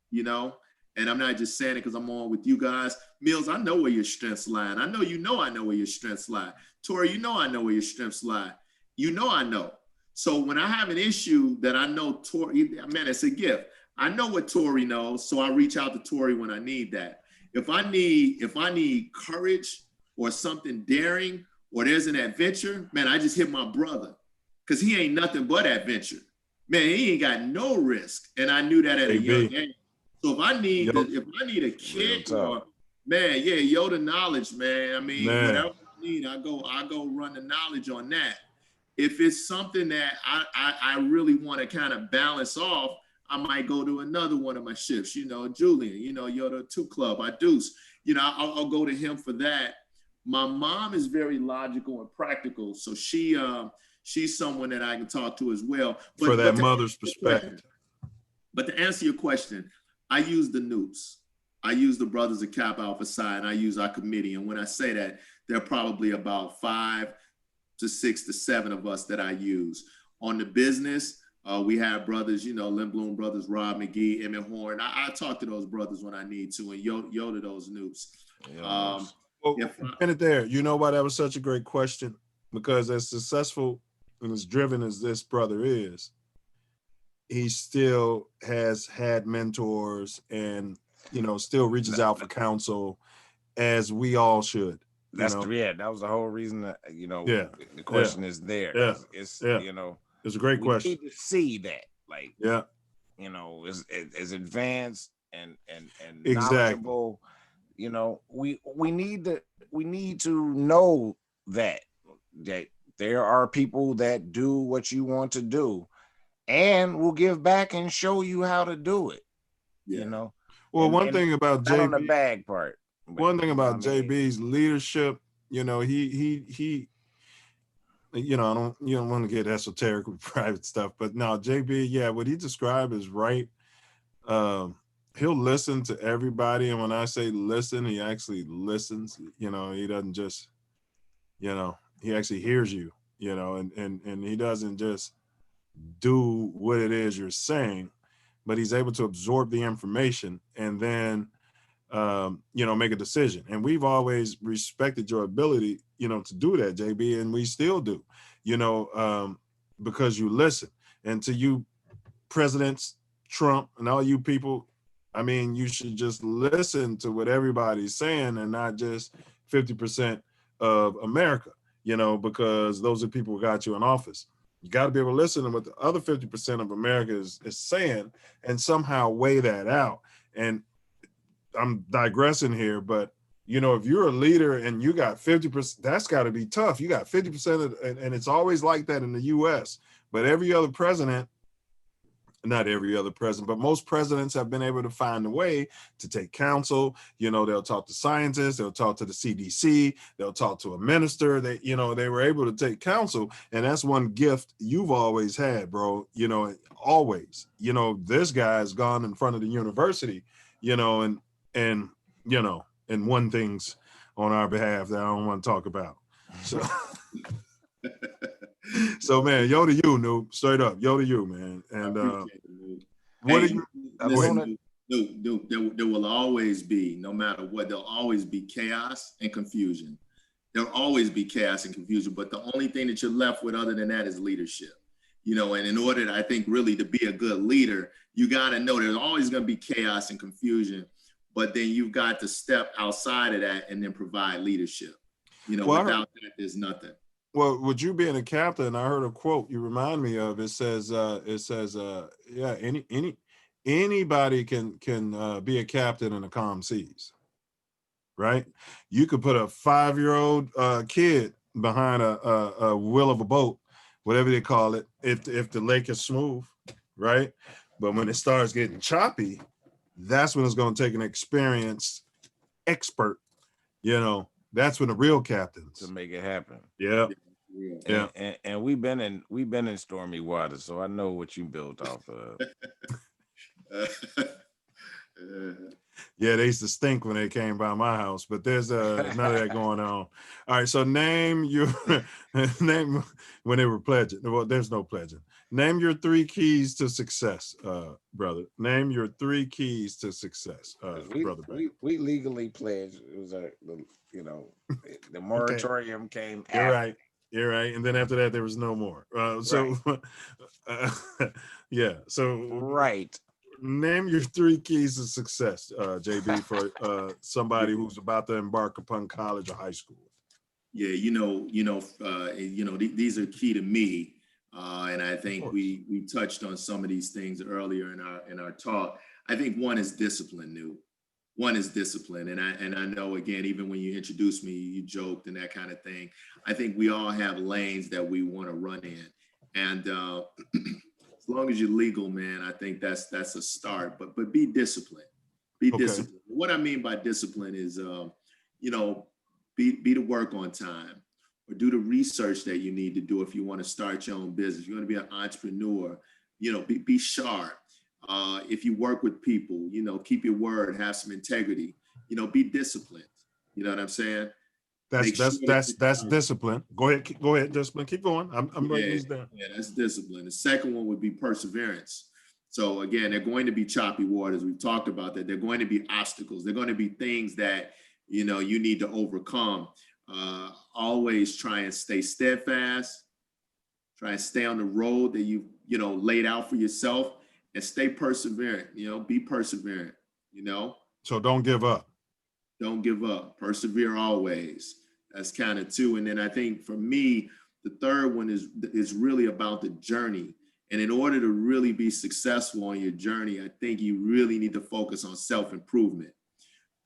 you know. And I'm not just saying it because I'm on with you guys. Milz, I know where your strengths lie. And I know where your strengths lie. Torry, you know I know where your strengths lie. You know I know. So when I have an issue that I know Torry, man, it's a gift. I know what Torry knows, so I reach out to Torry when I need that. If I need courage or something daring or there's an adventure, man, I just hit my brother because he ain't nothing but adventure. Man, he ain't got no risk. And I knew that at a young age. So if I need a kick or man, Yoda knowledge, man. I mean, whatever I need, I go run the knowledge on that. If it's something that I really want to kind of balance off, I might go to another one of my shifts, you know, Julian, you know, Yoda 2 Club, I Deuce, you know, I'll go to him for that. My mom is very logical and practical. So she's someone that I can talk to as well. But, for that mother's perspective. But to answer your question, I use the Newts. I use the brothers of Kappa Alpha Psi, and I use our committee. And when I say that, there are probably about 5 to 6 to 7 of us that I use. On the business, we have brothers, Lynn Bloom brothers, Rob McGee, Emmett Horn. I talk to those brothers when I need to, and yo to those noobs. Well, minute there. You know why that was such a great question? Because as successful and as driven as this brother is, he still has had mentors and, still reaches out for counsel, as we all should. That was the whole reason that, the question is there. It's a great question. We need to see that, as advanced and knowledgeable. We need to know that there are people that do what you want to do, and will give back and show you how to do it. Well, one thing about JB, on the bag part. One thing about JB's leadership, he I don't want to get esoteric with private stuff, but no, JB, what he described is right. He'll listen to everybody, and when I say listen, he actually listens. He doesn't just, he actually hears you, and he doesn't just do what it is you're saying, but he's able to absorb the information and then make a decision. And we've always respected your ability, to do that, JB, and we still do, because you listen. And to you presidents, Trump and all you people, I mean, you should just listen to what everybody's saying and not just 50% of America, because those are people who got you in office. You got to be able to listen to what the other 50% of America is saying and somehow weigh that out. And I'm digressing here, but if you're a leader and you got 50%, that's got to be tough. You got 50% and it's always like that in the US, but every other president, not every other president, but most presidents have been able to find a way to take counsel. They'll talk to scientists, they'll talk to the CDC, they'll talk to a minister. They were able to take counsel. And that's one gift you've always had, bro. Always, this guy's gone in front of the university, and won things on our behalf that I don't want to talk about. So, so man, yo to you, noob, straight up, yo to you, man. And what are you? There will always be, no matter what, there'll always be chaos and confusion. There'll always be chaos and confusion, but the only thing that you're left with other than that is leadership. And in order, I think, really to be a good leader, you got to know there's always going to be chaos and confusion, but then you've got to step outside of that and then provide leadership. Without that, there's nothing. Well, with you being a captain, I heard a quote you remind me of. It says, anybody can be a captain in the calm seas, right? You could put a 5-year-old kid behind a wheel of a boat, whatever they call it, if the lake is smooth, right? But when it starts getting choppy, that's when it's going to take an experienced expert, that's when the real captains to make it happen. Yeah. And we've been in stormy waters, so I know what you built off of. Yeah, they used to stink when they came by my house, but there's none of that going on. All right, so name your name when they were pledging. Well, there's no pledging. Name your 3 keys to success, brother. Name your 3 keys to success, brother. We legally pledged. It was the moratorium came. You're right. You're right. And then after that, there was no more. So right. Name your 3 keys to success, JB, for somebody who's about to embark upon college or high school. Yeah, these are key to me, and I think we touched on some of these things earlier in our talk. I think one is discipline, New. One is discipline, and I know, again, even when you introduced me, you joked and that kind of thing. I think we all have lanes that we want to run in, and as long as you're legal, man, I think that's a start. But be disciplined. Be disciplined. What I mean by discipline is, be to work on time, or do the research that you need to do if you want to start your own business. If you want to be an entrepreneur, be sharp. If you work with people, keep your word, have some integrity. Be disciplined. You know what I'm saying? That's discipline. Go ahead, discipline. Keep going. I'm writing these down. Yeah, that's discipline. The second one would be perseverance. So again, they're going to be choppy waters. We've talked about that. They're going to be obstacles. They're going to be things that, you know, you need to overcome. Always try and stay steadfast. Try and stay on the road that you know, laid out for yourself, and stay perseverant. You know, be perseverant, you know. So don't give up. Don't give up. Persevere always. That's kind of two. And then I think for me, the third one is really about the journey. And in order to really be successful on your journey, I think you really need to focus on self-improvement.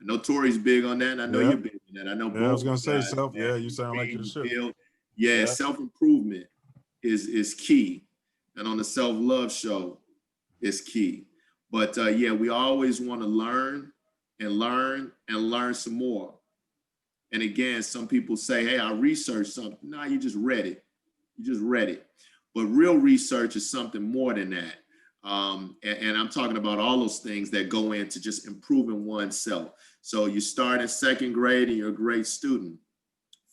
I know Tori's big on that, and I know you're big on that. I know. Yeah, I was gonna say self. Yeah, you sound like you should. Yeah, self-improvement is key, and on the Self Love Show, is key. But yeah, we always want to learn and learn and learn some more. And again, some people say, "Hey, I researched something." No, you just read it. You just read it. But real research is something more than that. And I'm talking about all those things that go into just improving oneself. So you start in second grade and you're a great student.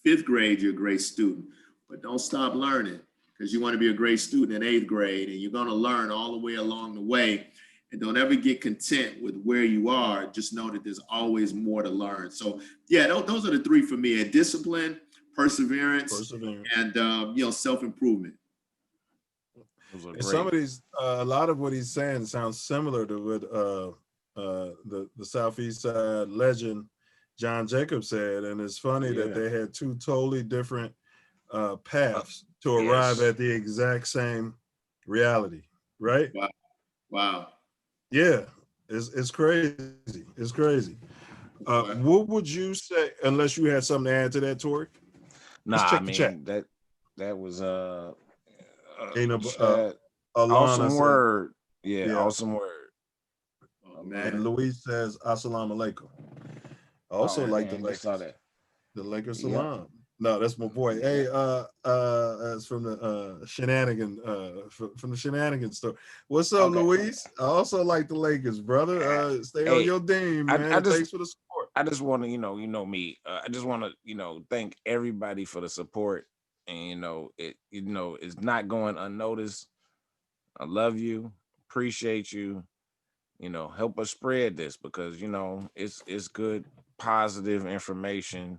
Fifth grade, you're a great student. But don't stop learning, because you want to be a great student in eighth grade, and you're going to learn all the way along the way. And don't ever get content with where you are. Just know that there's always more to learn. So yeah, those are the three for me: discipline, perseverance. And you know, self-improvement. And some of these, a lot of what he's saying sounds similar to what the Southeast Side legend John Jacobs said, and it's funny that they had two totally different paths to arrive at the exact same reality, right? Wow. Yeah, it's crazy. It's crazy. What would you say, unless you had something to add to that, Torry? Nah, I mean that was awesome word. Yeah, awesome word. Oh, man. And Luis says, Assalamu alaikum. I also like the Lakers. The Lakers salam. No, that's my boy. Hey, it's from the from the shenanigans store. What's up, Luis? I also like the Lakers, brother. Stay on your team, man. Thanks for the support. I just want to, you know me. I just want to, thank everybody for the support. And it's not going unnoticed. I love you, appreciate you. Help us spread this, because it's good, positive information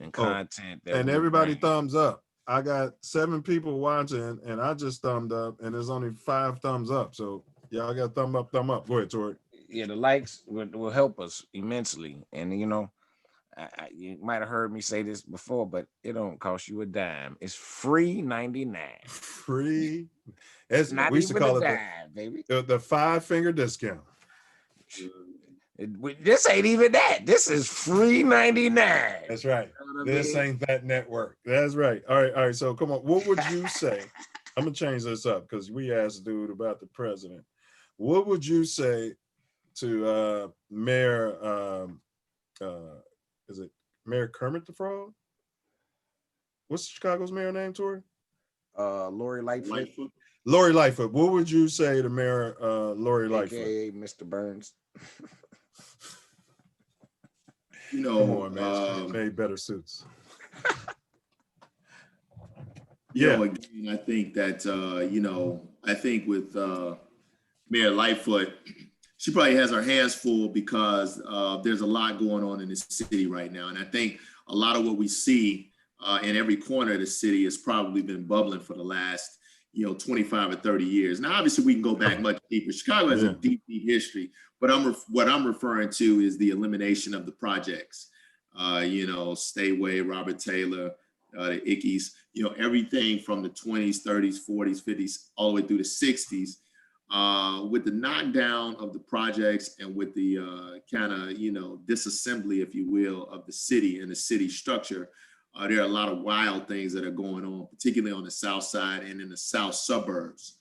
and content. And everybody thumbs up. I got 7 people watching, and I just thumbed up, and there's only 5 thumbs up. So y'all got thumb up, thumb up. Go ahead, Torry. Yeah, the likes will help us immensely. And you might have heard me say this before, but it don't cost you a dime. It's free 99. Free. It's not we used to even call a it dime, baby. The 5-finger discount. This ain't even that. This is free 99. That's right. This ain't that network. That's right. All right. So come on. What would you say? I'm gonna change this up because we asked dude about the president. What would you say to Mayor? Is it Mayor Kermit the Frog? What's Chicago's mayor name, Torry? Lori Lightfoot. Lori Lightfoot. What would you say to Mayor Lori Lightfoot? AKA Mr. Burns. Come on, man. Made better suits. Again, I think that I think with Mayor Lightfoot, she probably has her hands full because there's a lot going on in the city right now. And I think a lot of what we see in every corner of the city has probably been bubbling for the last, 25 or 30 years. Now, obviously, we can go back much deeper. Chicago has a deep, deep history. But what I'm referring to is the elimination of the projects. Stay Robert Taylor, the Ickies, everything from the 20s, 30s, 40s, 50s, all the way through the 60s. With the knockdown of the projects and with the kind of, disassembly, if you will, of the city and the city structure, there are a lot of wild things that are going on, particularly on the south side and in the south suburbs.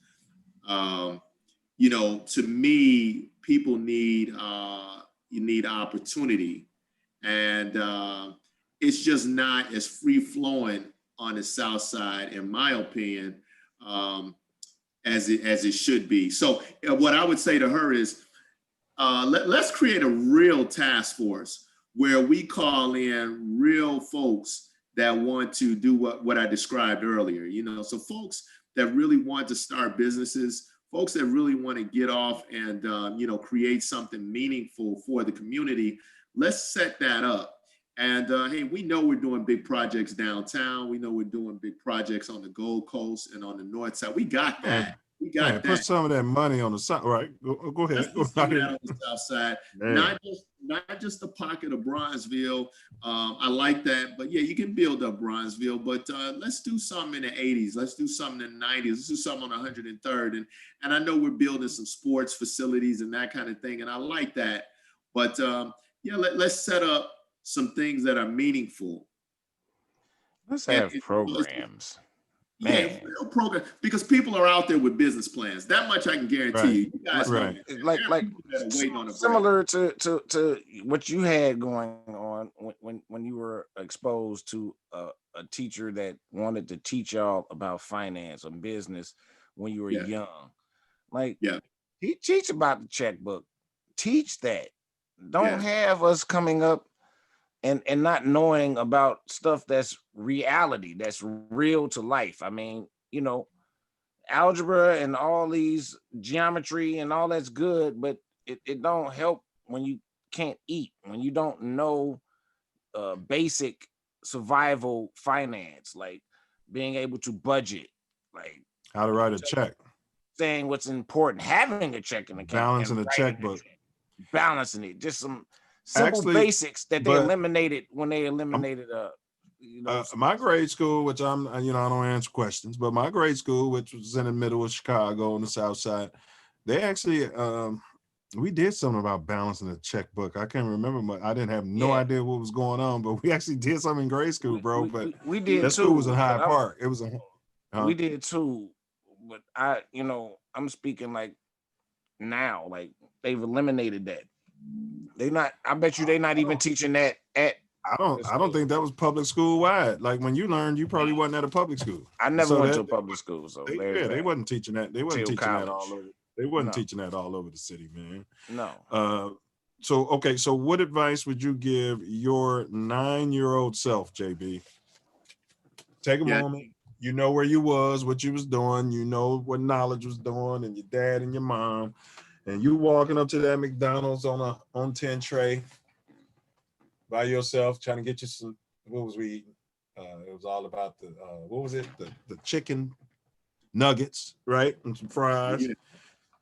To me, people need opportunity, and it's just not as free flowing on the south side, in my opinion, as it should be. So what I would say to her is, let's create a real task force where we call in real folks that want to do what I described earlier. You know, so folks that really want to start businesses, folks that really want to get off and, you know, create something meaningful for the community, let's set that up. And hey, we know we're doing big projects downtown. We know we're doing big projects on the Gold Coast and on the North Side. We got that. We got that. Put some of that money on the side, right? Go ahead. Let's put some of that on the South Side. Man. Not just the pocket of Bronzeville. I like that, but yeah, you can build up Bronzeville. But let's do something in the 80s. Let's do something in the 90s. Let's do something on 103rd. And I know we're building some sports facilities and that kind of thing, and I like that. But yeah, let's set up some things that are meaningful. Let's have programs. Yeah, real program, because people are out there with business plans. That much I can guarantee you. You guys know that. Like waiting on similar to what you had going on when you were exposed to a teacher that wanted to teach y'all about finance or business when you were young. Like, he teach about the checkbook. Teach that. Don't have us coming up and not knowing about stuff that's reality, that's real to life. I mean, you know, algebra and all these geometry and all that's good, but it don't help when you can't eat, when you don't know basic survival finance, like being able to budget, like how to write a check, saying what's important, having a checking account, balancing a checkbook, balancing it, just some simple basics that they eliminated when they eliminated my grade school, which I don't answer questions, but my grade school, which was in the middle of Chicago on the South Side, they actually we did something about balancing a checkbook. I can't remember, but I didn't have no idea what was going on, but we actually did something in grade school, bro. But we did that too. School was in Hyde Park. It was we did too, but I'm speaking like now, like they've eliminated that. I bet you they're not even teaching that at. I don't think that was public school wide. Like when you learned, you probably wasn't at a public school. I never went to a public school, so they wasn't teaching that. They wasn't teaching that all over. They wasn't teaching that all over the city, man. No. So what advice would you give your 9-year-old self, JB? Take a moment. You know where you was, what you was doing. You know what knowledge was doing, and your dad and your mom. And you walking up to that McDonald's on 10 tray by yourself, trying to get you some, what was we eating? It was all about the, what was it? The chicken nuggets, right? And some fries, right?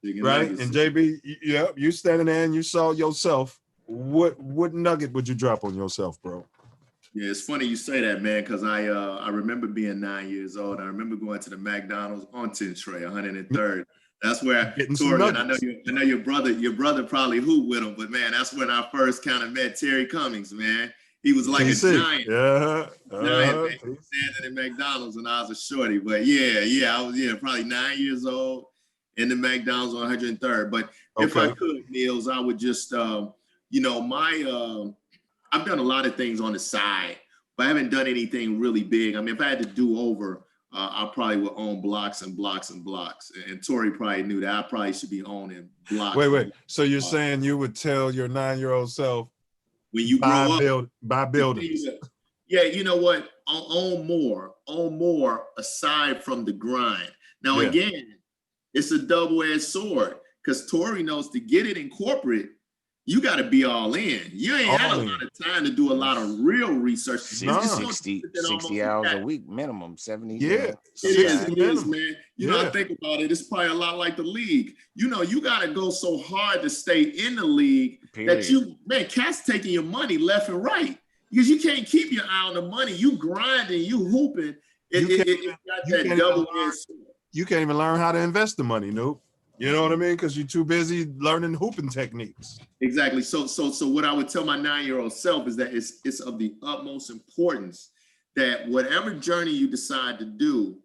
Nuggets. And JB, you standing there and you saw yourself. What nugget would you drop on yourself, bro? Yeah, it's funny you say that, man, because I remember being 9 years old. I remember going to the McDonald's on 10 tray, 103rd. That's where Torry, and I know your brother probably hooped with him, but man, that's when I first kind of met Terry Cummings, man. He was like a giant. Giant, man. He was standing at McDonald's when I was a shorty. But I was probably 9 years old in the McDonald's on 103rd. But if I could, Milz, I would just I've done a lot of things on the side, but I haven't done anything really big. I mean, if I had to do over, I probably would own blocks and blocks and blocks. And Torry probably knew that I probably should be owning blocks. Wait. So you're saying you would tell your 9-year-old self when you grow up, buy buildings? Yeah, you know what? Own more aside from the grind. Now, again, it's a double-edged sword because Torry knows to get it in corporate, you got to be all in. You ain't had a lot of time to do a lot of real research. 60 hours a week minimum, 70. Yeah, it is, man. You know, I think about it, it's probably a lot like the league. You know, you got to go so hard to stay in the league that cats taking your money left and right because you can't keep your eye on the money. You grinding, you hooping. It got that double-edged sword. You can't even learn how to invest the money, nope. You know what I mean? Because you're too busy learning hooping techniques. Exactly. So what I would tell my 9-year-old self is that it's of the utmost importance that whatever journey you decide to do,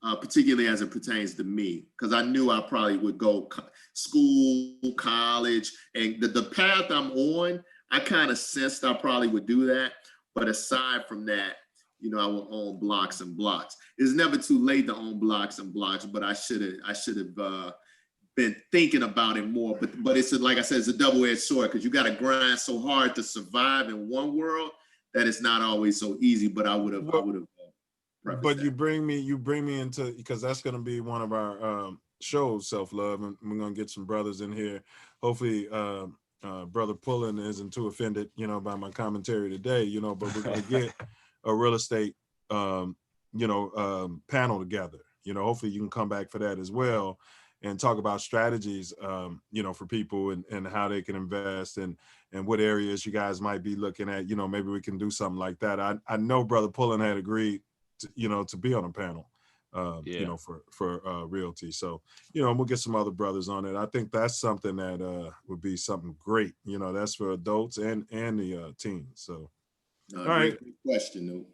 particularly as it pertains to me, because I knew I probably would go school, college, and the path I'm on, I kind of sensed I probably would do that. But aside from that, you know, I will own blocks and blocks. It's never too late to own blocks and blocks, but I should have been thinking about it more. But it's like I said, it's a double-edged sword because you got to grind so hard to survive in one world that it's not always so easy, but I would have but you bring me into, because that's going to be one of our shows, Self Love, and we're going to get some brothers in here. Hopefully Brother Pullen isn't too offended, by my commentary today, but we're going to get a real estate panel together. Hopefully you can come back for that as well and talk about strategies, for people and how they can invest and what areas you guys might be looking at. Maybe we can do something like that. I know Brother Pullen had agreed to be on a panel, for realty. So, we'll get some other brothers on it. I think that's something that would be something great. That's for adults and the teens. So, all right. Great question, though.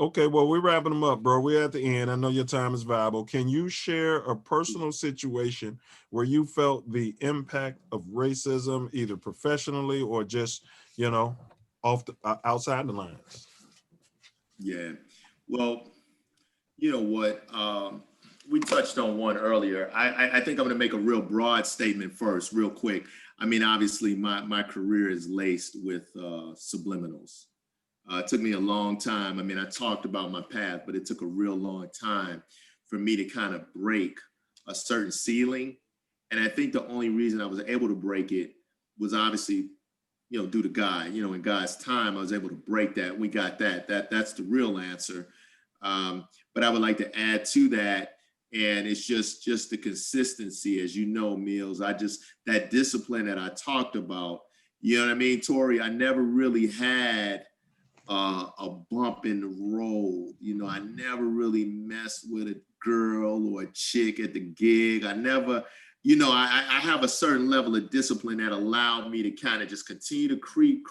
Okay, well, we're wrapping them up, bro. We're at the end. I know your time is valuable. Can you share a personal situation where you felt the impact of racism, either professionally or just, outside the lines? Yeah. Well, you know what? We touched on one earlier. I think I'm going to make a real broad statement first, real quick. I mean, obviously, my career is laced with subliminals. It took me a long time. I mean, I talked about my path, but it took a real long time for me to kind of break a certain ceiling. And I think the only reason I was able to break it was obviously, due to God. In God's time, I was able to break that. We got that. That's the real answer. But I would like to add to that, and it's just the consistency, as you know, Milz. That discipline that I talked about. You know what I mean, Torry? I never really had a bump in the road. I never really messed with a girl or a chick at the gig. I never, I have a certain level of discipline that allowed me to kind of just continue to creep.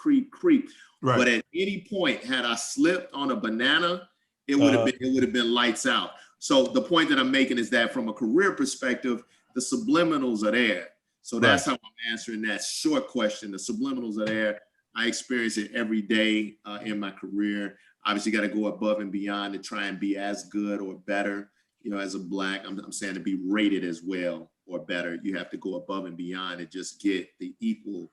Right. But at any point, had I slipped on a banana, it would have been lights out. So the point that I'm making is that from a career perspective, the subliminals are there. So that's how I'm answering that short question. The subliminals are there. I experience it every day in my career. Obviously, got to go above and beyond to try and be as good or better. As a Black, I'm saying to be rated as well or better. You have to go above and beyond and just get the equal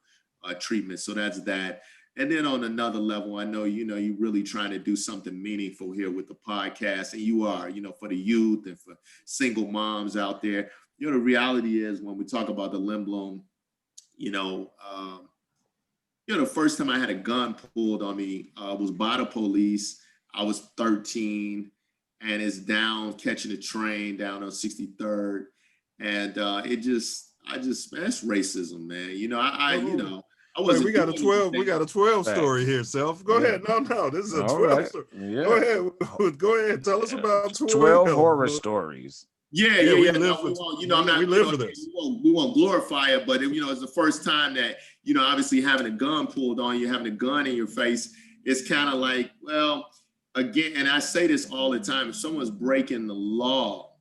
treatment. So that's that. And then on another level, I know, you're really trying to do something meaningful here with the podcast, and you are, for the youth and for single moms out there. The reality is when we talk about the Lindblom, the first time I had a gun pulled on me was by the police. I was 13, and it's down catching a train down on 63rd, and that's racism, man. I wasn't. We got a 12. We got a 12 story here, Self. Go ahead. No, this is a 12 story. Yeah. Go ahead. Tell us about 12 horror stories. Yeah. We live for this. We won't glorify it, but it's the first time that obviously having a gun pulled on you, having a gun in your face, it's kind of like, well, again, and I say this all the time: if someone's breaking the law,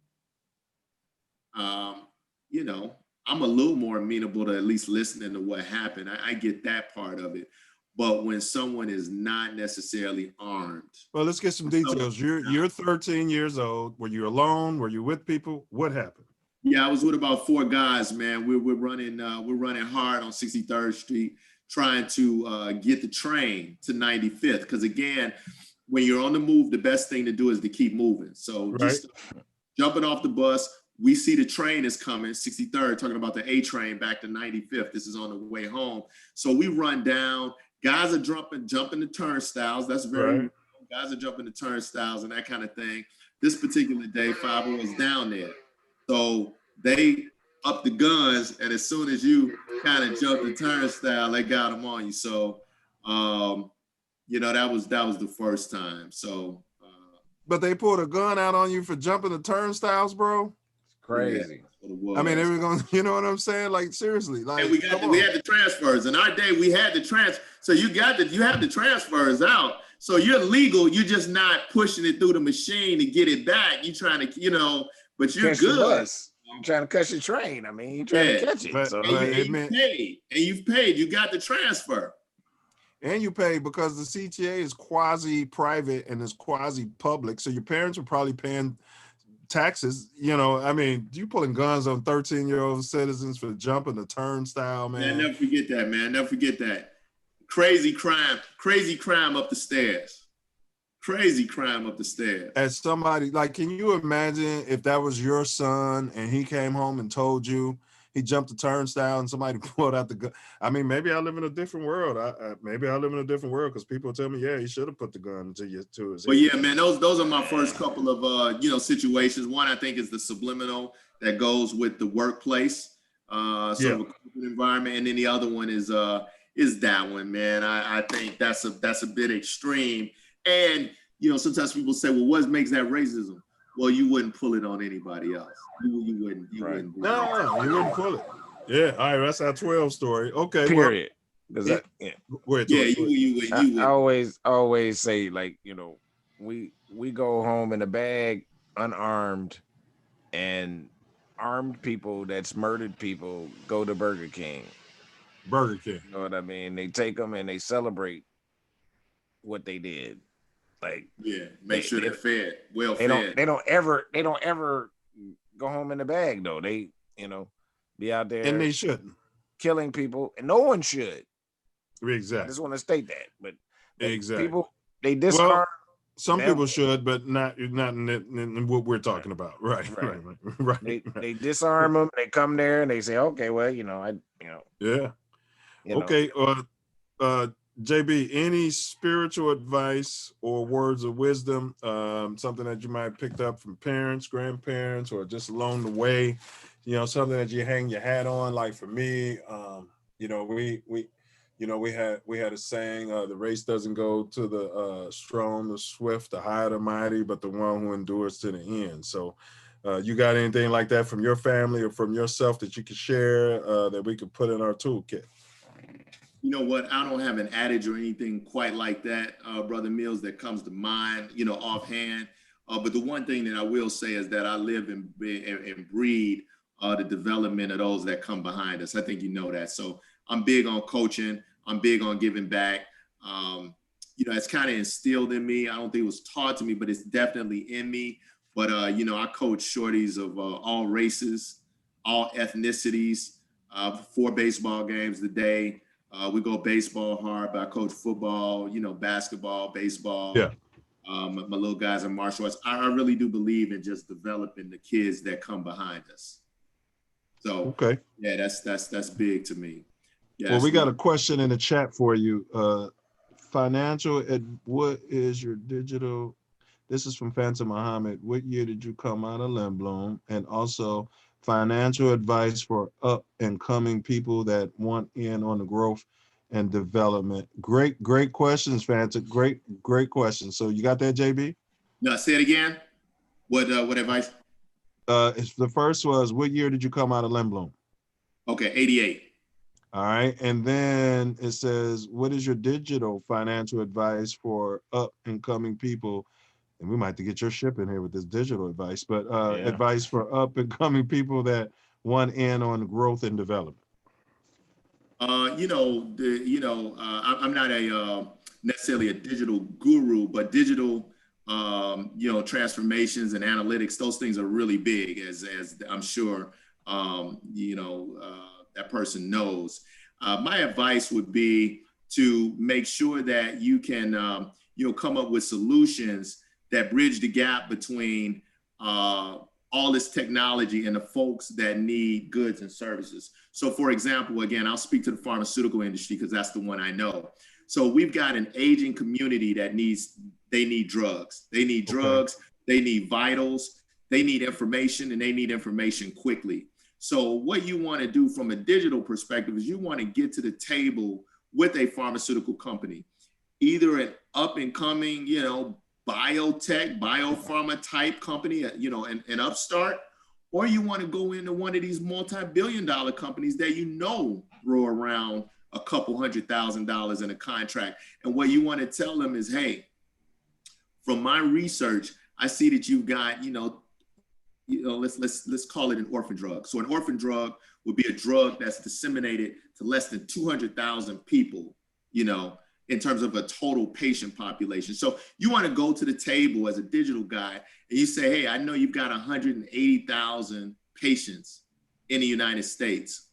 I'm a little more amenable to at least listening to what happened. I get that part of it. But when someone is not necessarily armed. Well, let's get some details. You're 13 years old. Were you alone? Were you with people? What happened? Yeah, I was with about 4 guys, man. We're running hard on 63rd Street, trying to get the train to 95th. Because again, when you're on the move, the best thing to do is to keep moving. So just jumping off the bus, we see the train is coming, 63rd, talking about the A train back to 95th. This is on the way home. So we run down. Guys are jumping the turnstiles. That's very guys are jumping the turnstiles and that kind of thing. This particular day, 5 was down there. So they up the guns, and as soon as you kind of jump the turnstile, they got them on you. So, that was the first time. So, but they pulled a gun out on you for jumping the turnstiles, bro. Crazy. I mean, they were going, you know what I'm saying? Like, seriously. Like, and we had the transfers. In our day, we had the transfer. So you have the transfers out. So you're legal. You're just not pushing it through the machine to get it back. You're trying to, but you're good. I'm trying to catch your train. I mean, you're trying to catch it. But, so. You've paid. You got the transfer. And you pay because the CTA is quasi-private and is quasi-public. So your parents were probably paying taxes. I mean, you pulling guns on 13-year-old citizens for jumping the turnstile, man. Never forget that, man. Never forget that. crazy crime up the stairs. Crazy crime up the stairs. As somebody, like, can you imagine if that was your son and he came home and told you he jumped the turnstile and somebody pulled out the gun? I mean, maybe I live in a different world. Maybe I live in a different world because people tell me, yeah, he should have put the gun to his head. Well, yeah, man, those are my first couple of situations. One, I think, is the subliminal that goes with the workplace, sort of a corporate environment, and then the other one is that one, man. I think that's a bit extreme. And sometimes people say, well, what makes that racism? Well, you wouldn't pull it on anybody else. You wouldn't. No, you wouldn't pull it. Yeah, all right, that's our 12 story. Okay. Period. Well, you would. I always say, like, we go home in a bag unarmed, and armed people that's murdered people go to Burger King. You know what I mean? They take them and they celebrate what they did. Like, make sure they're fed, fed. They don't ever go home in the bag though. They be out there, and they shouldn't, killing people, and no one should. Exactly. I just want to state that, but exactly, people, they disarm. Well, some people should, but not in what we're talking about. Right. They disarm them. They come there and they say, okay, well, Yeah. Okay. JB, any spiritual advice or words of wisdom, something that you might have picked up from parents, grandparents, or just along the way, something that you hang your hat on? Like for me, we had a saying, the race doesn't go to the strong, the swift, the high, the mighty, but the one who endures to the end. So you got anything like that from your family or from yourself that you could share that we could put in our toolkit? You know what? I don't have an adage or anything quite like that, Brother Mills, that comes to mind, offhand. But the one thing that I will say is that I live and breed the development of those that come behind us. I think you know that. So I'm big on coaching. I'm big on giving back. It's kind of instilled in me. I don't think it was taught to me, but it's definitely in me. But, I coach shorties of all races, all ethnicities, 4 baseball games a day. We go baseball hard, but I coach football, basketball, baseball. Yeah. My little guys in martial arts. I really do believe in just developing the kids that come behind us. So, okay. Yeah, that's big to me. Yeah, well, we got a question in the chat for you. What is your digital? This is from Phantom Muhammad. What year did you come out of Lindblom? And also financial advice for up and coming people that want in on the growth and development. Great questions, Phantom. Great questions. So you got that, JB? No, say it again. What advice? The first was, what year did you come out of Lindblom? Okay, 88. All right. And then it says, what is your digital financial advice for up and coming people? And we might have to get your ship in here with this digital advice, but advice for up and coming people that want in on growth and development. I'm not necessarily a digital guru, but digital, transformations and analytics, those things are really big, as I'm sure, that person knows. My advice would be to make sure that you can, come up with solutions that bridge the gap between all this technology and the folks that need goods and services. So for example, again, I'll speak to the pharmaceutical industry because that's the one I know. So we've got an aging community that need drugs. They need drugs, they need vitals, they need information, and they need information quickly. So what you want to do from a digital perspective is you want to get to the table with a pharmaceutical company, either an up and coming, biotech, biopharma type company, an upstart, or you want to go into one of these multi-billion-dollar companies that throw around a couple $100,000 in a contract. And what you want to tell them is, hey, from my research, I see that you've got, let's call it an orphan drug. So an orphan drug would be a drug that's disseminated to less than 200,000 people, in terms of a total patient population. So you want to go to the table as a digital guy and you say, hey, I know you've got 180,000 patients in the United States.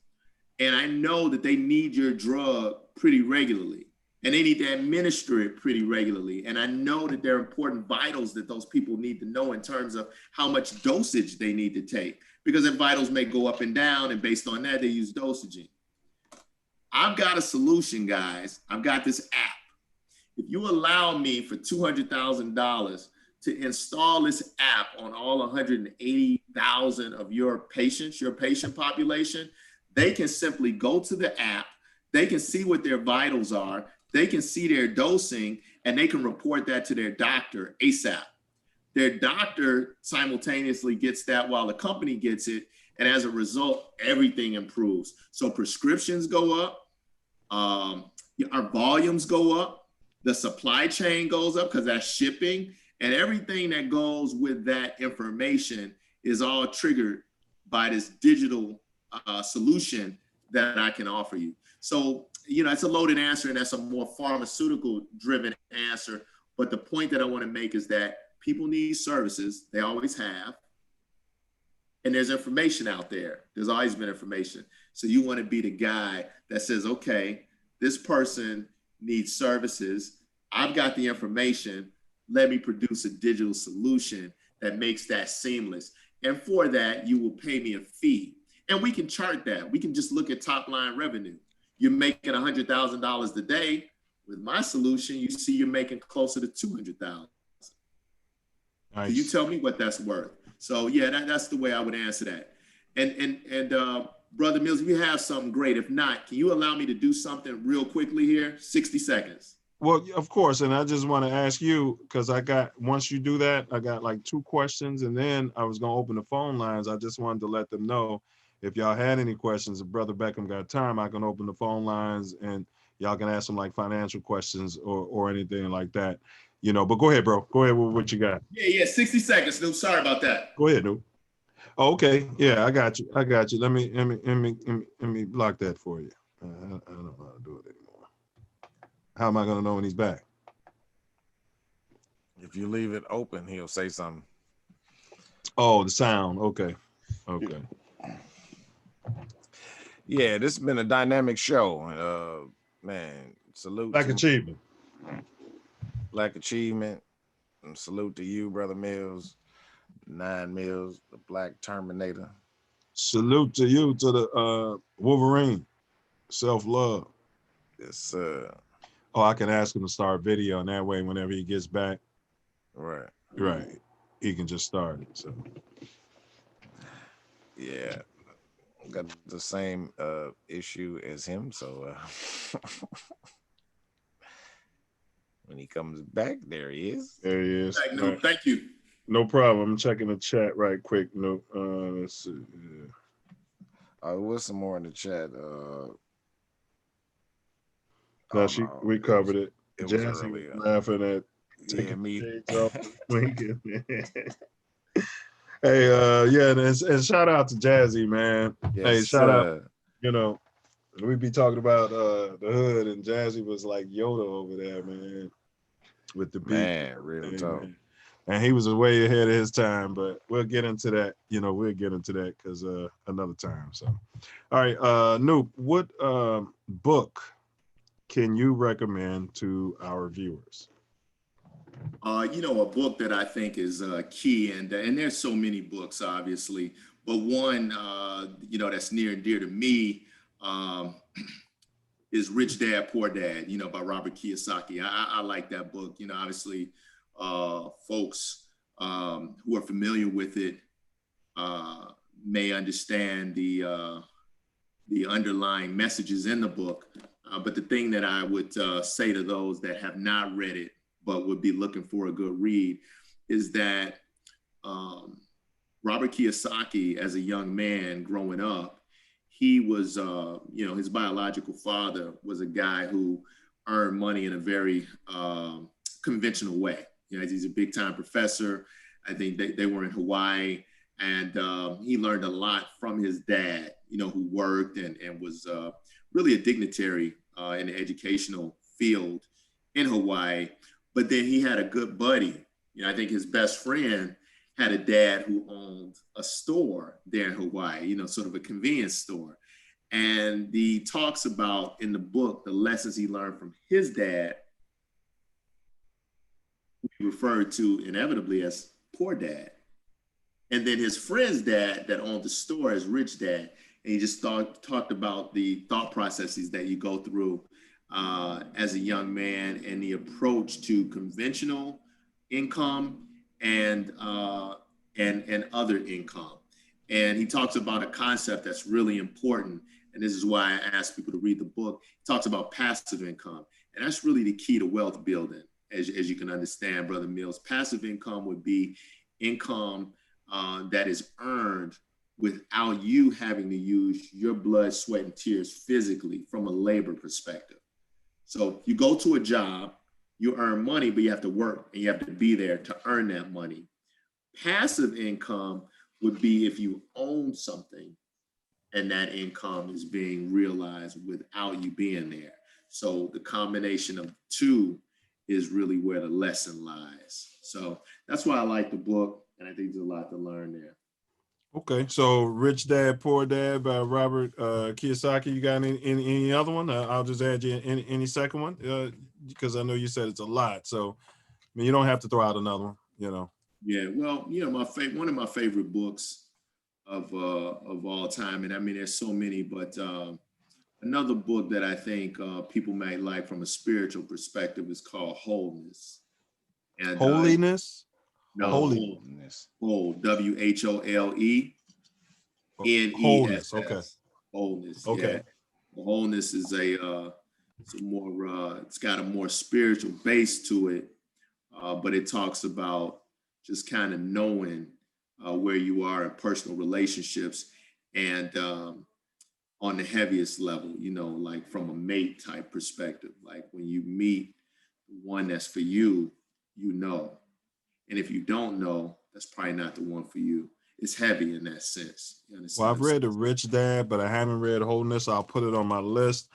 And I know that they need your drug pretty regularly. and they need to administer it pretty regularly. And I know that there are important vitals that those people need to know in terms of how much dosage they need to take, because their vitals may go up and down, and based on that, they use dosaging. I've got a solution, guys. I've got this app. If you allow me for $200,000 to install this app on all 180,000 of your patients, your patient population, they can simply go to the app, they can see what their vitals are, they can see their dosing, and they can report that to their doctor ASAP. Their doctor simultaneously gets that while the company gets it, and as a result, everything improves. So prescriptions go up, our volumes go up, the supply chain goes up because that's shipping, and everything that goes with that information is all triggered by this digital solution that I can offer you. So, you know, it's a loaded answer, and that's a more pharmaceutical driven answer. But the point that I want to make is that people need services. They always have. And there's information out there. There's always been information. So you want to be the guy that says, okay, this person needs services. I've got the information. Let me produce a digital solution that makes that seamless. And for that, you will pay me a fee. And we can chart that. We can just look at top line revenue. You're making $100,000 a day. With my solution, you see you're making closer to $200,000. Nice. Can you tell me what that's worth? So yeah, that's the way I would answer that. And Brother Milz, if you have something great. If not, can you allow me to do something real quickly here? 60 seconds. Well, of course. And I just want to ask you, because once you do that, I got like 2 questions, and then I was going to open the phone lines. I just wanted to let them know if y'all had any questions, if Brother BecKom got time, I can open the phone lines and y'all can ask them like financial questions or anything like that, you know. But go ahead, bro. Go ahead with what you got. Yeah, 60 seconds. No, sorry about that. Go ahead, dude. Oh, okay. Yeah, I got you. Let me block that for you. I don't know how to do it anymore. How am I gonna know when he's back? If you leave it open, he'll say something. Oh, the sound. Okay. Okay. Yeah, this has been a dynamic show. Man, salute. BlacK achievement. BlacK achievement. And salute to you, Brother Milz. 9 Milz, the Black Terminator. Salute to you, to the Wolverine. Self Love. Yes, sir. Oh, I can ask him to start video, and that way, whenever he gets back, right, he can just start it. So, yeah, got the same issue as him. So, when he comes back, there he is. There he is. Right. Thank you. No problem. I'm checking the chat right quick. No, let's see. Yeah. There was some more in the chat. No, we covered it. Jazzy was laughing at me. Hey, yeah, and shout out to Jazzy, man. Yes, hey, shout out. You know, we be talking about the hood, and Jazzy was like Yoda over there, man, with the beat. Man, real talk. Man. And he was way ahead of his time, but we'll get into that. You know, we'll get into that because another time. So, all right, Noop, what book can you recommend to our viewers? You know, a book that I think is key, and there's so many books, obviously, but one, you know, that's near and dear to me is Rich Dad, Poor Dad, you know, by Robert Kiyosaki. I like that book. You know, obviously, folks who are familiar with it may understand the underlying messages in the book. But the thing that I would say to those that have not read it, but would be looking for a good read, is that Robert Kiyosaki, as a young man growing up, he was, you know, his biological father was a guy who earned money in a very conventional way. You know, he's a big time professor. I think they were in Hawaii, and he learned a lot from his dad, you know, who worked and was really a dignitary in the educational field in Hawaii. But then he had a good buddy. You know, I think his best friend had a dad who owned a store there in Hawaii, you know, sort of a convenience store. And he talks about in the book the lessons he learned from his dad, referred to inevitably as poor dad. And then his friend's dad that owned the store as rich dad. And he just talked about the thought processes that you go through as a young man and the approach to conventional income and other income. And he talks about a concept that's really important. And this is why I ask people to read the book. He talks about passive income. And that's really the key to wealth building, as you can understand, Brother Mills. Passive income would be income that is earned without you having to use your blood, sweat, and tears physically from a labor perspective. So you go to a job, you earn money, but you have to work and you have to be there to earn that money. Passive income would be if you own something and that income is being realized without you being there. So the combination of the two is really where the lesson lies. So that's why I like the book, and I think there's a lot to learn there. Okay, so Rich Dad, Poor Dad by Robert Kiyosaki. You got any other one? I'll just add you any second one because I know you said it's a lot. So I mean, you don't have to throw out another one, you know. Yeah, well, you know, one of my favorite books of all time, and I mean, there's so many, but another book that I think people might like from a spiritual perspective is called Wholeness. And, Holiness? No, Wholeness. Whole, WHOLE. Wholeness. Okay. Wholeness. Okay. Yeah. The wholeness is it's got a more spiritual base to it, but it talks about just kind of knowing where you are in personal relationships and on the heaviest level, you know, like from a mate type perspective, like when you meet the one that's for you, you know. And if you don't know, that's probably not the one for you. It's heavy in that sense. You understand? Well, I've read The Rich Dad, but I haven't read Wholeness. I'll put it on my list.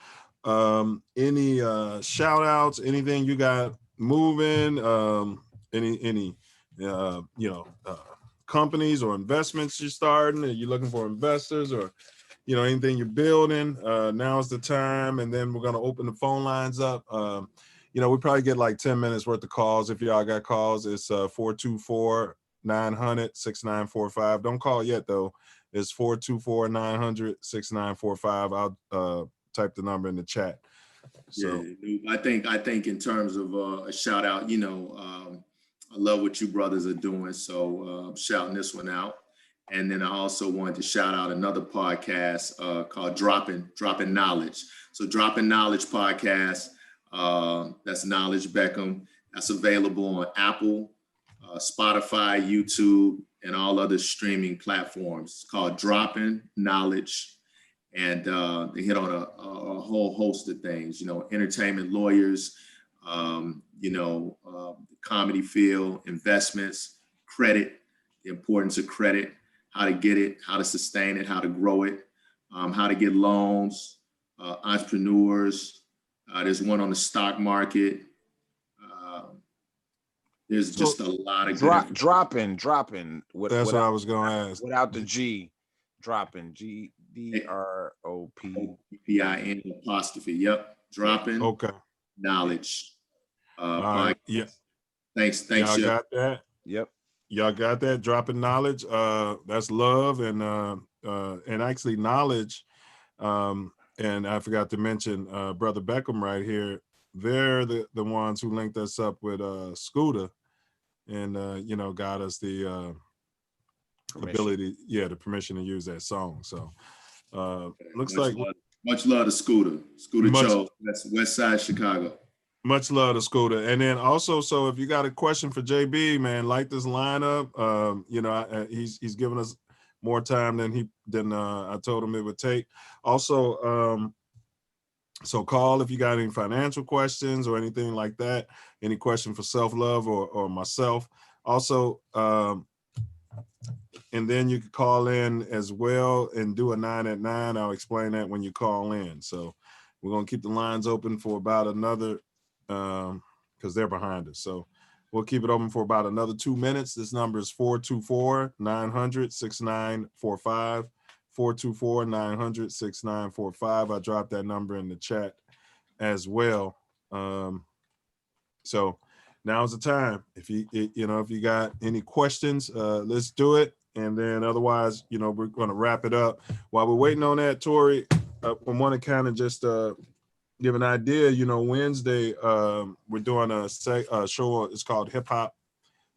Any shout outs, anything you got moving, any companies or investments you're starting? Are you looking for investors or, you know, anything you're building? Now's the time. And then we're going to open the phone lines up. You know, we probably get like 10 minutes worth of calls. If y'all got calls, it's 424-900-6945. Don't call yet though. It's 424-900-6945. I'll type the number in the chat. So yeah, I think in terms of a shout out, you know, I love what you brothers are doing. So I'm shouting this one out. And then I also wanted to shout out another podcast called Dropping Knowledge. So Dropping Knowledge podcast. That's Knowledge BecKom. That's available on Apple, Spotify, YouTube, and all other streaming platforms. It's called Dropping Knowledge. And they hit on a whole host of things, you know, entertainment, lawyers, comedy field, investments, credit, the importance of credit, how to get it, how to sustain it, how to grow it, how to get loans, entrepreneurs. There's one on the stock market. There's just a lot of dropping. That's what I was going to ask. Without the G, dropping. GDROPPIN apostrophe. Yep, dropping. Okay. Knowledge. Right. Yeah. Thanks. Y'all got that? Yep. Y'all got that? Dropping knowledge. That's love and actually knowledge. And I forgot to mention Brother BecKom right here. They're the ones who linked us up with Scooter and, got us the ability, the permission to use that song. So looks much love to Scooter. Scooter Cho, that's West Side Chicago. Much love to Scooter. And then also, so if you got a question for JB, man, like this lineup. He's given us more time than I told him it would take. Also, so call if you got any financial questions or anything like that. Any question for Self Love or myself. Also, and then you can call in as well and do a 9 at 9. I'll explain that when you call in. So we're gonna keep the lines open for about another, because they're behind us. So we'll keep it open for about another 2 minutes. This number is 424-900-6945. 424-900-6945. I dropped that number in the chat as well. So now's the time. If you got any questions, let's do it. And then otherwise, we're going to wrap it up. While we're waiting on that, Torry, I want to kind of just give an idea. Wednesday, we're doing a show. It's called Hip Hop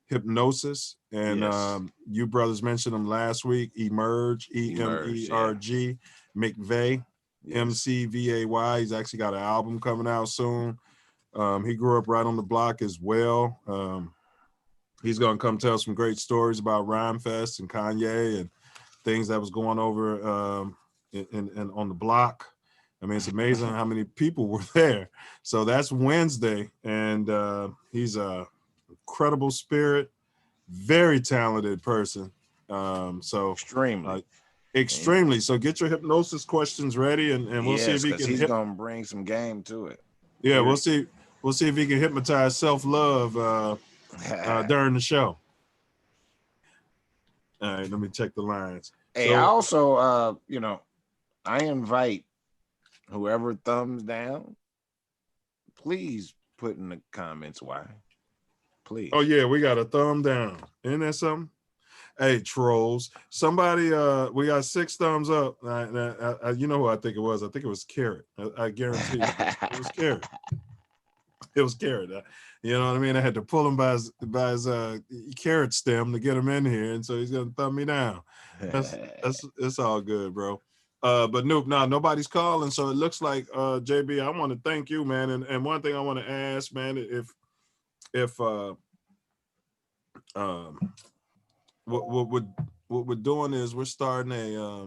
Hypnosis. And Yes. You brothers mentioned them last week. Emerge, EMERG, McVay, Yes. MCVAY. He's actually got an album coming out soon. He grew up right on the block as well. He's going to come tell some great stories about Rhyme Fest and Kanye and things that was going over and on the block. I mean, it's amazing how many people were there. So that's Wednesday, and he's a incredible spirit, very talented person. So extremely. So get your hypnosis questions ready, and we'll see if he can. He's gonna bring some game to it. Yeah, we'll see. We'll see if he can hypnotize Self Love during the show. All right, let me check the lines. Hey, so, I also, I invite whoever thumbs down, please put in the comments why. Please. Oh yeah, we got a thumb down. Isn't that something? Hey, trolls. Somebody, we got 6 thumbs up. You know who I think it was? I think it was Carrot. I guarantee you. It was Carrot. It was Carrot. You know what I mean? I had to pull him by his carrot stem to get him in here, and so he's gonna thumb me down. It's all good, bro. But nope, nobody's calling. So it looks like JB, I want to thank you, man. And one thing I want to ask, man, if what we're doing is we're starting I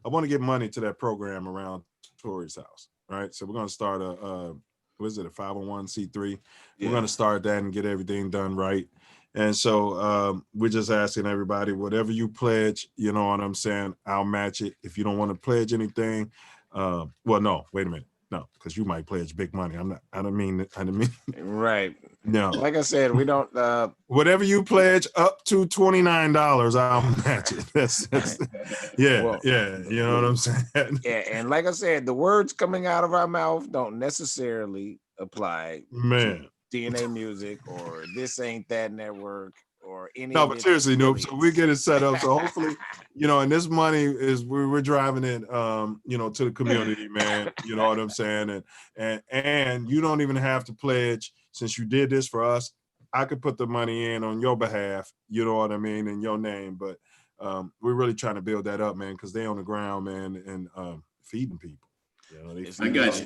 want to get money to that program around Torry's house, right? So we're going to start a 501c3. We're going to start that and get everything done right. And so we're just asking everybody, whatever you pledge, you know what I'm saying, I'll match it. If you don't want to pledge anything, well, no, wait a minute. No, because you might pledge big money. I don't mean right. No. Like I said, we don't whatever you pledge up to $29, I'll match it. That's yeah, well, yeah, you know what I'm saying? Yeah, and like I said, the words coming out of our mouth don't necessarily apply to DNA Music or This Ain't That Network or any. No, but seriously, Noop. So we get it set up. So hopefully, and this money is we're driving it, to the community, man. You know what I'm saying? And you don't even have to pledge. Since you did this for us, I could put the money in on your behalf. You know what I mean, in your name. But we're really trying to build that up, man, because they on the ground, man, and feeding people. I got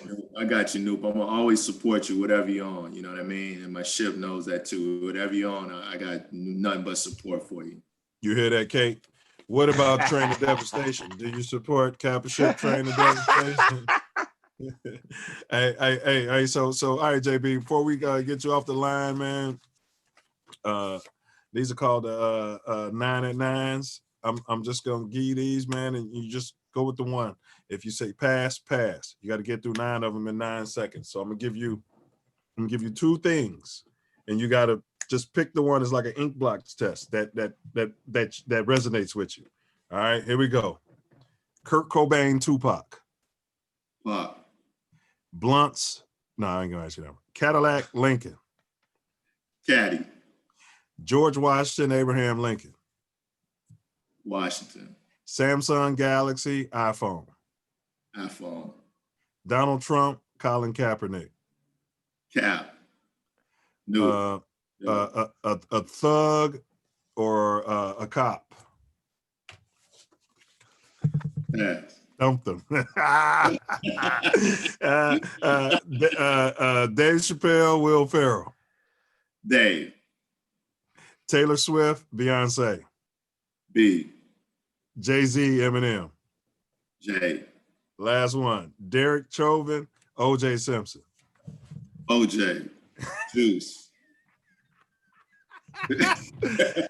you, Noop. I'm gonna always support you, whatever you're on. You know what I mean? And my ship knows that too. Whatever you're on, I got nothing but support for you. You hear that, Kate? What about Train to Devastation? Do you support Kappa Ship Train to Devastation? Hey, so all right, JB, before we get you off the line, man, these are called 9 at 9s. I'm just gonna give you these, man, and you just go with the one. If you say pass, pass. You got to get through 9 of them in 9 seconds. So I'm gonna give you 2 things, and you got to just pick the one that's like an ink blocks test that resonates with you. All right, here we go. Kurt Cobain, Tupac. Blunt's. No, I ain't gonna ask you that one. Cadillac, Lincoln. Caddy. George Washington, Abraham Lincoln. Washington. Samsung Galaxy, iPhone. Donald Trump, Colin Kaepernick. Cap. No. A thug or a cop. Pass. Dump them. Dave Chappelle, Will Ferrell. Dave. Taylor Swift, Beyonce. B. Jay-Z, Eminem. J. Last one. Derek Chauvin, O.J. Simpson. O.J. Juice.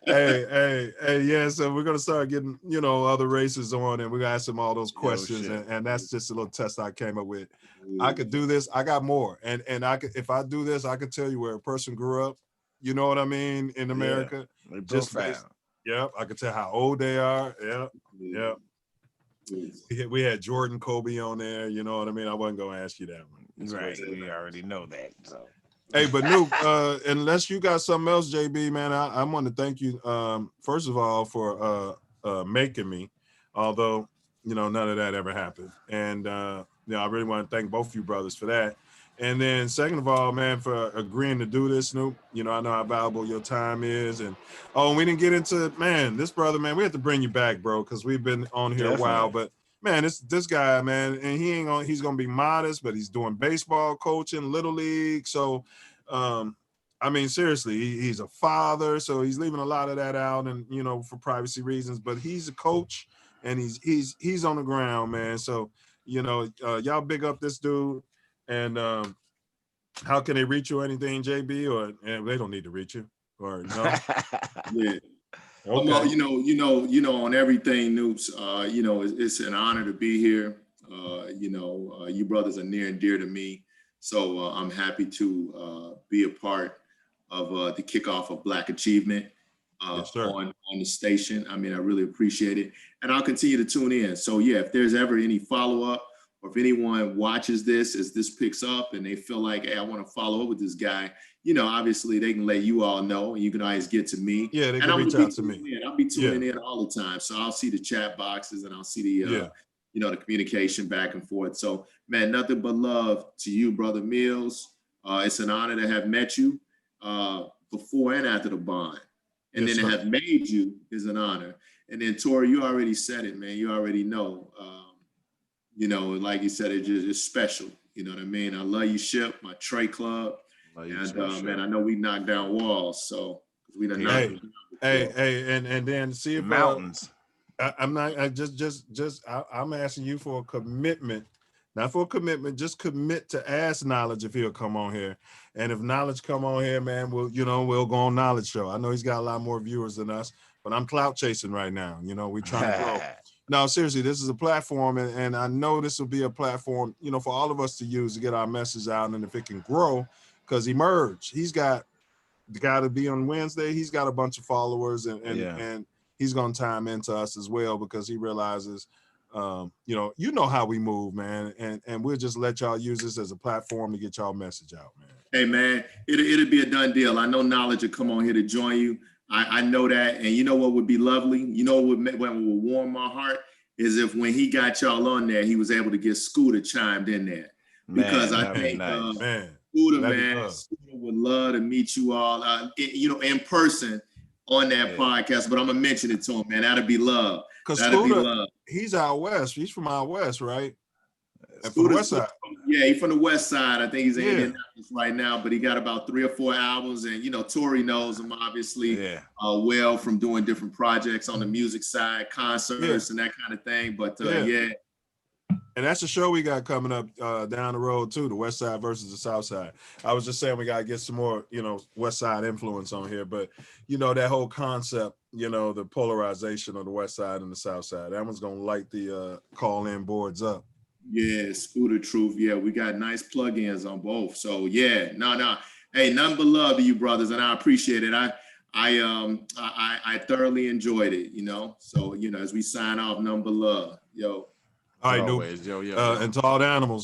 hey, yeah, so we're gonna start getting, other races on, and we're gonna ask them all those questions, and that's just a little test I came up with. I could do this. I got more, and I could, if I do this, I could tell you where a person grew up. You know what I mean? In America, just Yep, I can tell how old they are. Yep, yep. Yes. We had Jordan Kobe on there. You know what I mean? I wasn't gonna ask you that one. Right. We already know that. So. Hey, but Nuke, unless you got something else, JB, man, I want to thank you, first of all, for making me, although, you know, none of that ever happened. And, you know, I really want to thank both of you brothers for that. And then second of all, man, for agreeing to do this, Snoop. You know, I know how valuable your time is. And, oh, we didn't get into, man, this brother, man, we have to bring you back, bro, because we've been on here a while. But, man, this guy, man, and he's going to be modest, but he's doing baseball coaching, Little League. So, I mean, seriously, he's a father, so he's leaving a lot of that out, and you know, for privacy reasons. But he's a coach, and he's on the ground, man. So you know, y'all big up this dude. And how can they reach you? Or anything, JB, or they don't need to reach you, or no? Yeah. Okay. On everything, Noops. It's an honor to be here. You brothers are near and dear to me, so I'm happy to be a part of the kickoff of Black Achievement Yes, sir. on the station. I mean, I really appreciate it, and I'll continue to tune in. So yeah, if there's ever any follow up, or if anyone watches this as this picks up and they feel like, hey, I want to follow up with this guy, you know, obviously they can let you all know, and you can always get to me. Yeah, they can reach out to me. I'll be tuning in all the time, so I'll see the chat boxes and I'll see the the communication back and forth. So man, nothing but love to you, brother Milz. It's an honor to have met you before and after the bond, and then to have made you is an honor. And then Torry, you already said it, man. You already know. Like you said, it's special. You know what I mean? I love you, Ship, my Trey Club. And man, I know we knocked down walls, so we done knocked them down. Hey, and then see if mountains. I'm asking you for a commitment, not for a commitment, just commit to ask Knowledge if he'll come on here. And if Knowledge come on here, man, we'll go on Knowledge Show. I know he's got a lot more viewers than us, but I'm clout chasing right now. You know, we're trying to grow. No, seriously, this is a platform, and I know this will be a platform, you know, for all of us to use to get our message out. And if it can grow, because Emerge, he's got the guy to be on Wednesday, he's got a bunch of followers, and he's gonna time into us as well, because he realizes, you know how we move, man, and we'll just let y'all use this as a platform to get y'all message out, man. Hey, man, it'll be a done deal. I know Knowledge will come on here to join you. I know that, and you know what would be lovely? You know what would warm my heart is if when he got y'all on there, he was able to get Scooter chimed in there, because I think Scooter would love to meet you all, in person on that podcast. But I'm gonna mention it to him, man. That'd be love. Because Scooter, he's out west. He's from out west, right? From the west side. Yeah, he's from the west side. I think he's in Indianapolis right now, but he got about 3 or 4 albums. And, Torry knows him, obviously, well, from doing different projects on the music side, concerts and that kind of thing. But, And that's the show we got coming up down the road, too, the west side versus the south side. I was just saying we got to get some more, west side influence on here. But, that whole concept, the polarization of the west side and the south side, that one's going to light the call-in boards up. Yeah, Scooter Truth. Yeah, we got nice plugins on both. So yeah, no. Hey, nothing but love to you, brothers, and I appreciate it. I thoroughly enjoyed it. So as we sign off, nothing but love, yo. All right, dude. Yo. And to all the animal.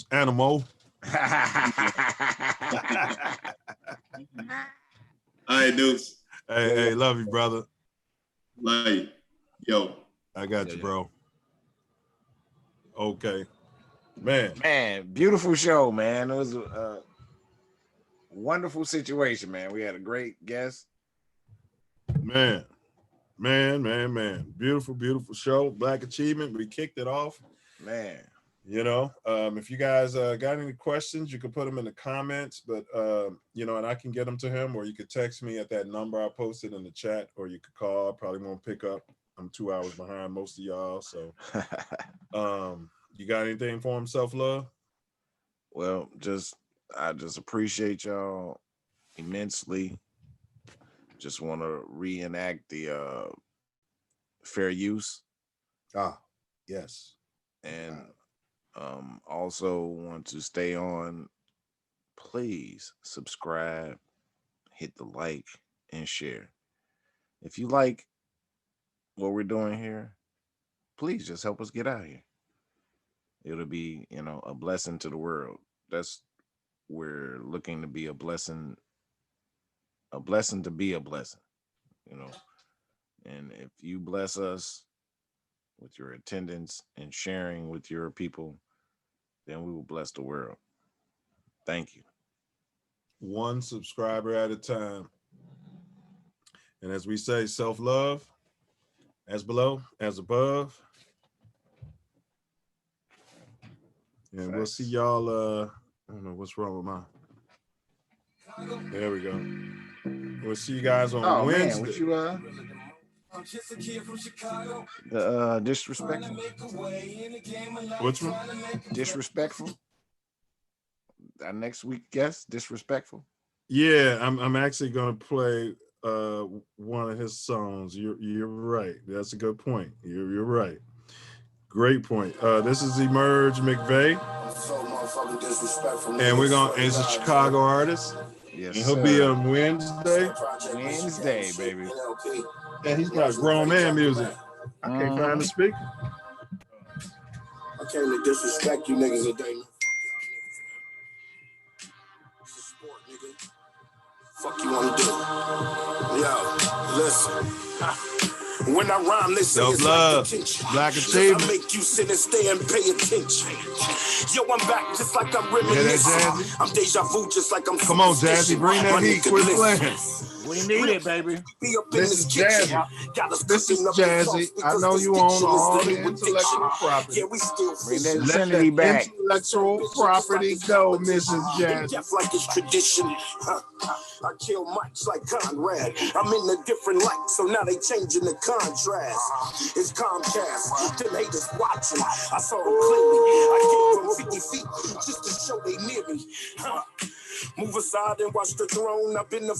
All right, dudes. Hey, love you, brother. Love you, yo. I got you, bro. Okay. Man, beautiful show, man. It was a wonderful situation, man. We had a great guest. Man. Beautiful show. Black Achievement. We kicked it off. Man. If you guys got any questions, you can put them in the comments, but and I can get them to him, or you could text me at that number I posted in the chat, or you could call. I probably won't pick up. I'm 2 hours behind most of y'all, so you got anything for him, Self Love? Well, I just appreciate y'all immensely. Just want to reenact the fair use. Yes. And also want to stay on. Please subscribe, hit the like, and share. If you like what we're doing here, please just help us get out here. It'll be, a blessing to the world. We're looking to be a blessing to be a blessing, And if you bless us with your attendance and sharing with your people, then we will bless the world. Thank you. One subscriber at a time. And as we say, self-love, as below, as above. And we'll see y'all, I don't know what's wrong with mine. There we go. We'll see you guys on Wednesday. Man, what you, the disrespectful? Which one? Disrespectful? Our next week guest, disrespectful? Yeah, I'm actually gonna play one of his songs. You're right. That's a good point. You're right. Great point. This is Emerge McVeigh. And it's a Chicago artist. Yes, and he'll be on Wednesday. Wednesday, baby. And he's got grown man music. I can't find the speaker. I came to disrespect you niggas today. Fuck you wanna do? Yo, listen. When I rhyme, they say it's like detention. Black achievement. I make you sit and stay and pay attention. Yo, I'm back just like I'm reminiscing. I'm deja vu just like I'm. Come on, Jazzy, bring that heat. Quit playing. We need it, baby. This is Jazzy. This is Jazzy. I know you own all the intellectual property. Yeah, we still bring that Let insanity back. Intellectual property go, Mrs. Jazzy. Death like it's tradition. I kill mics like Conrad. I'm in a different light, so now they changing the contrast. It's Comcast. Them haters watching. I saw them clearly. I gave them 50 feet just to show they near me. Move aside and watch the throne. I've been the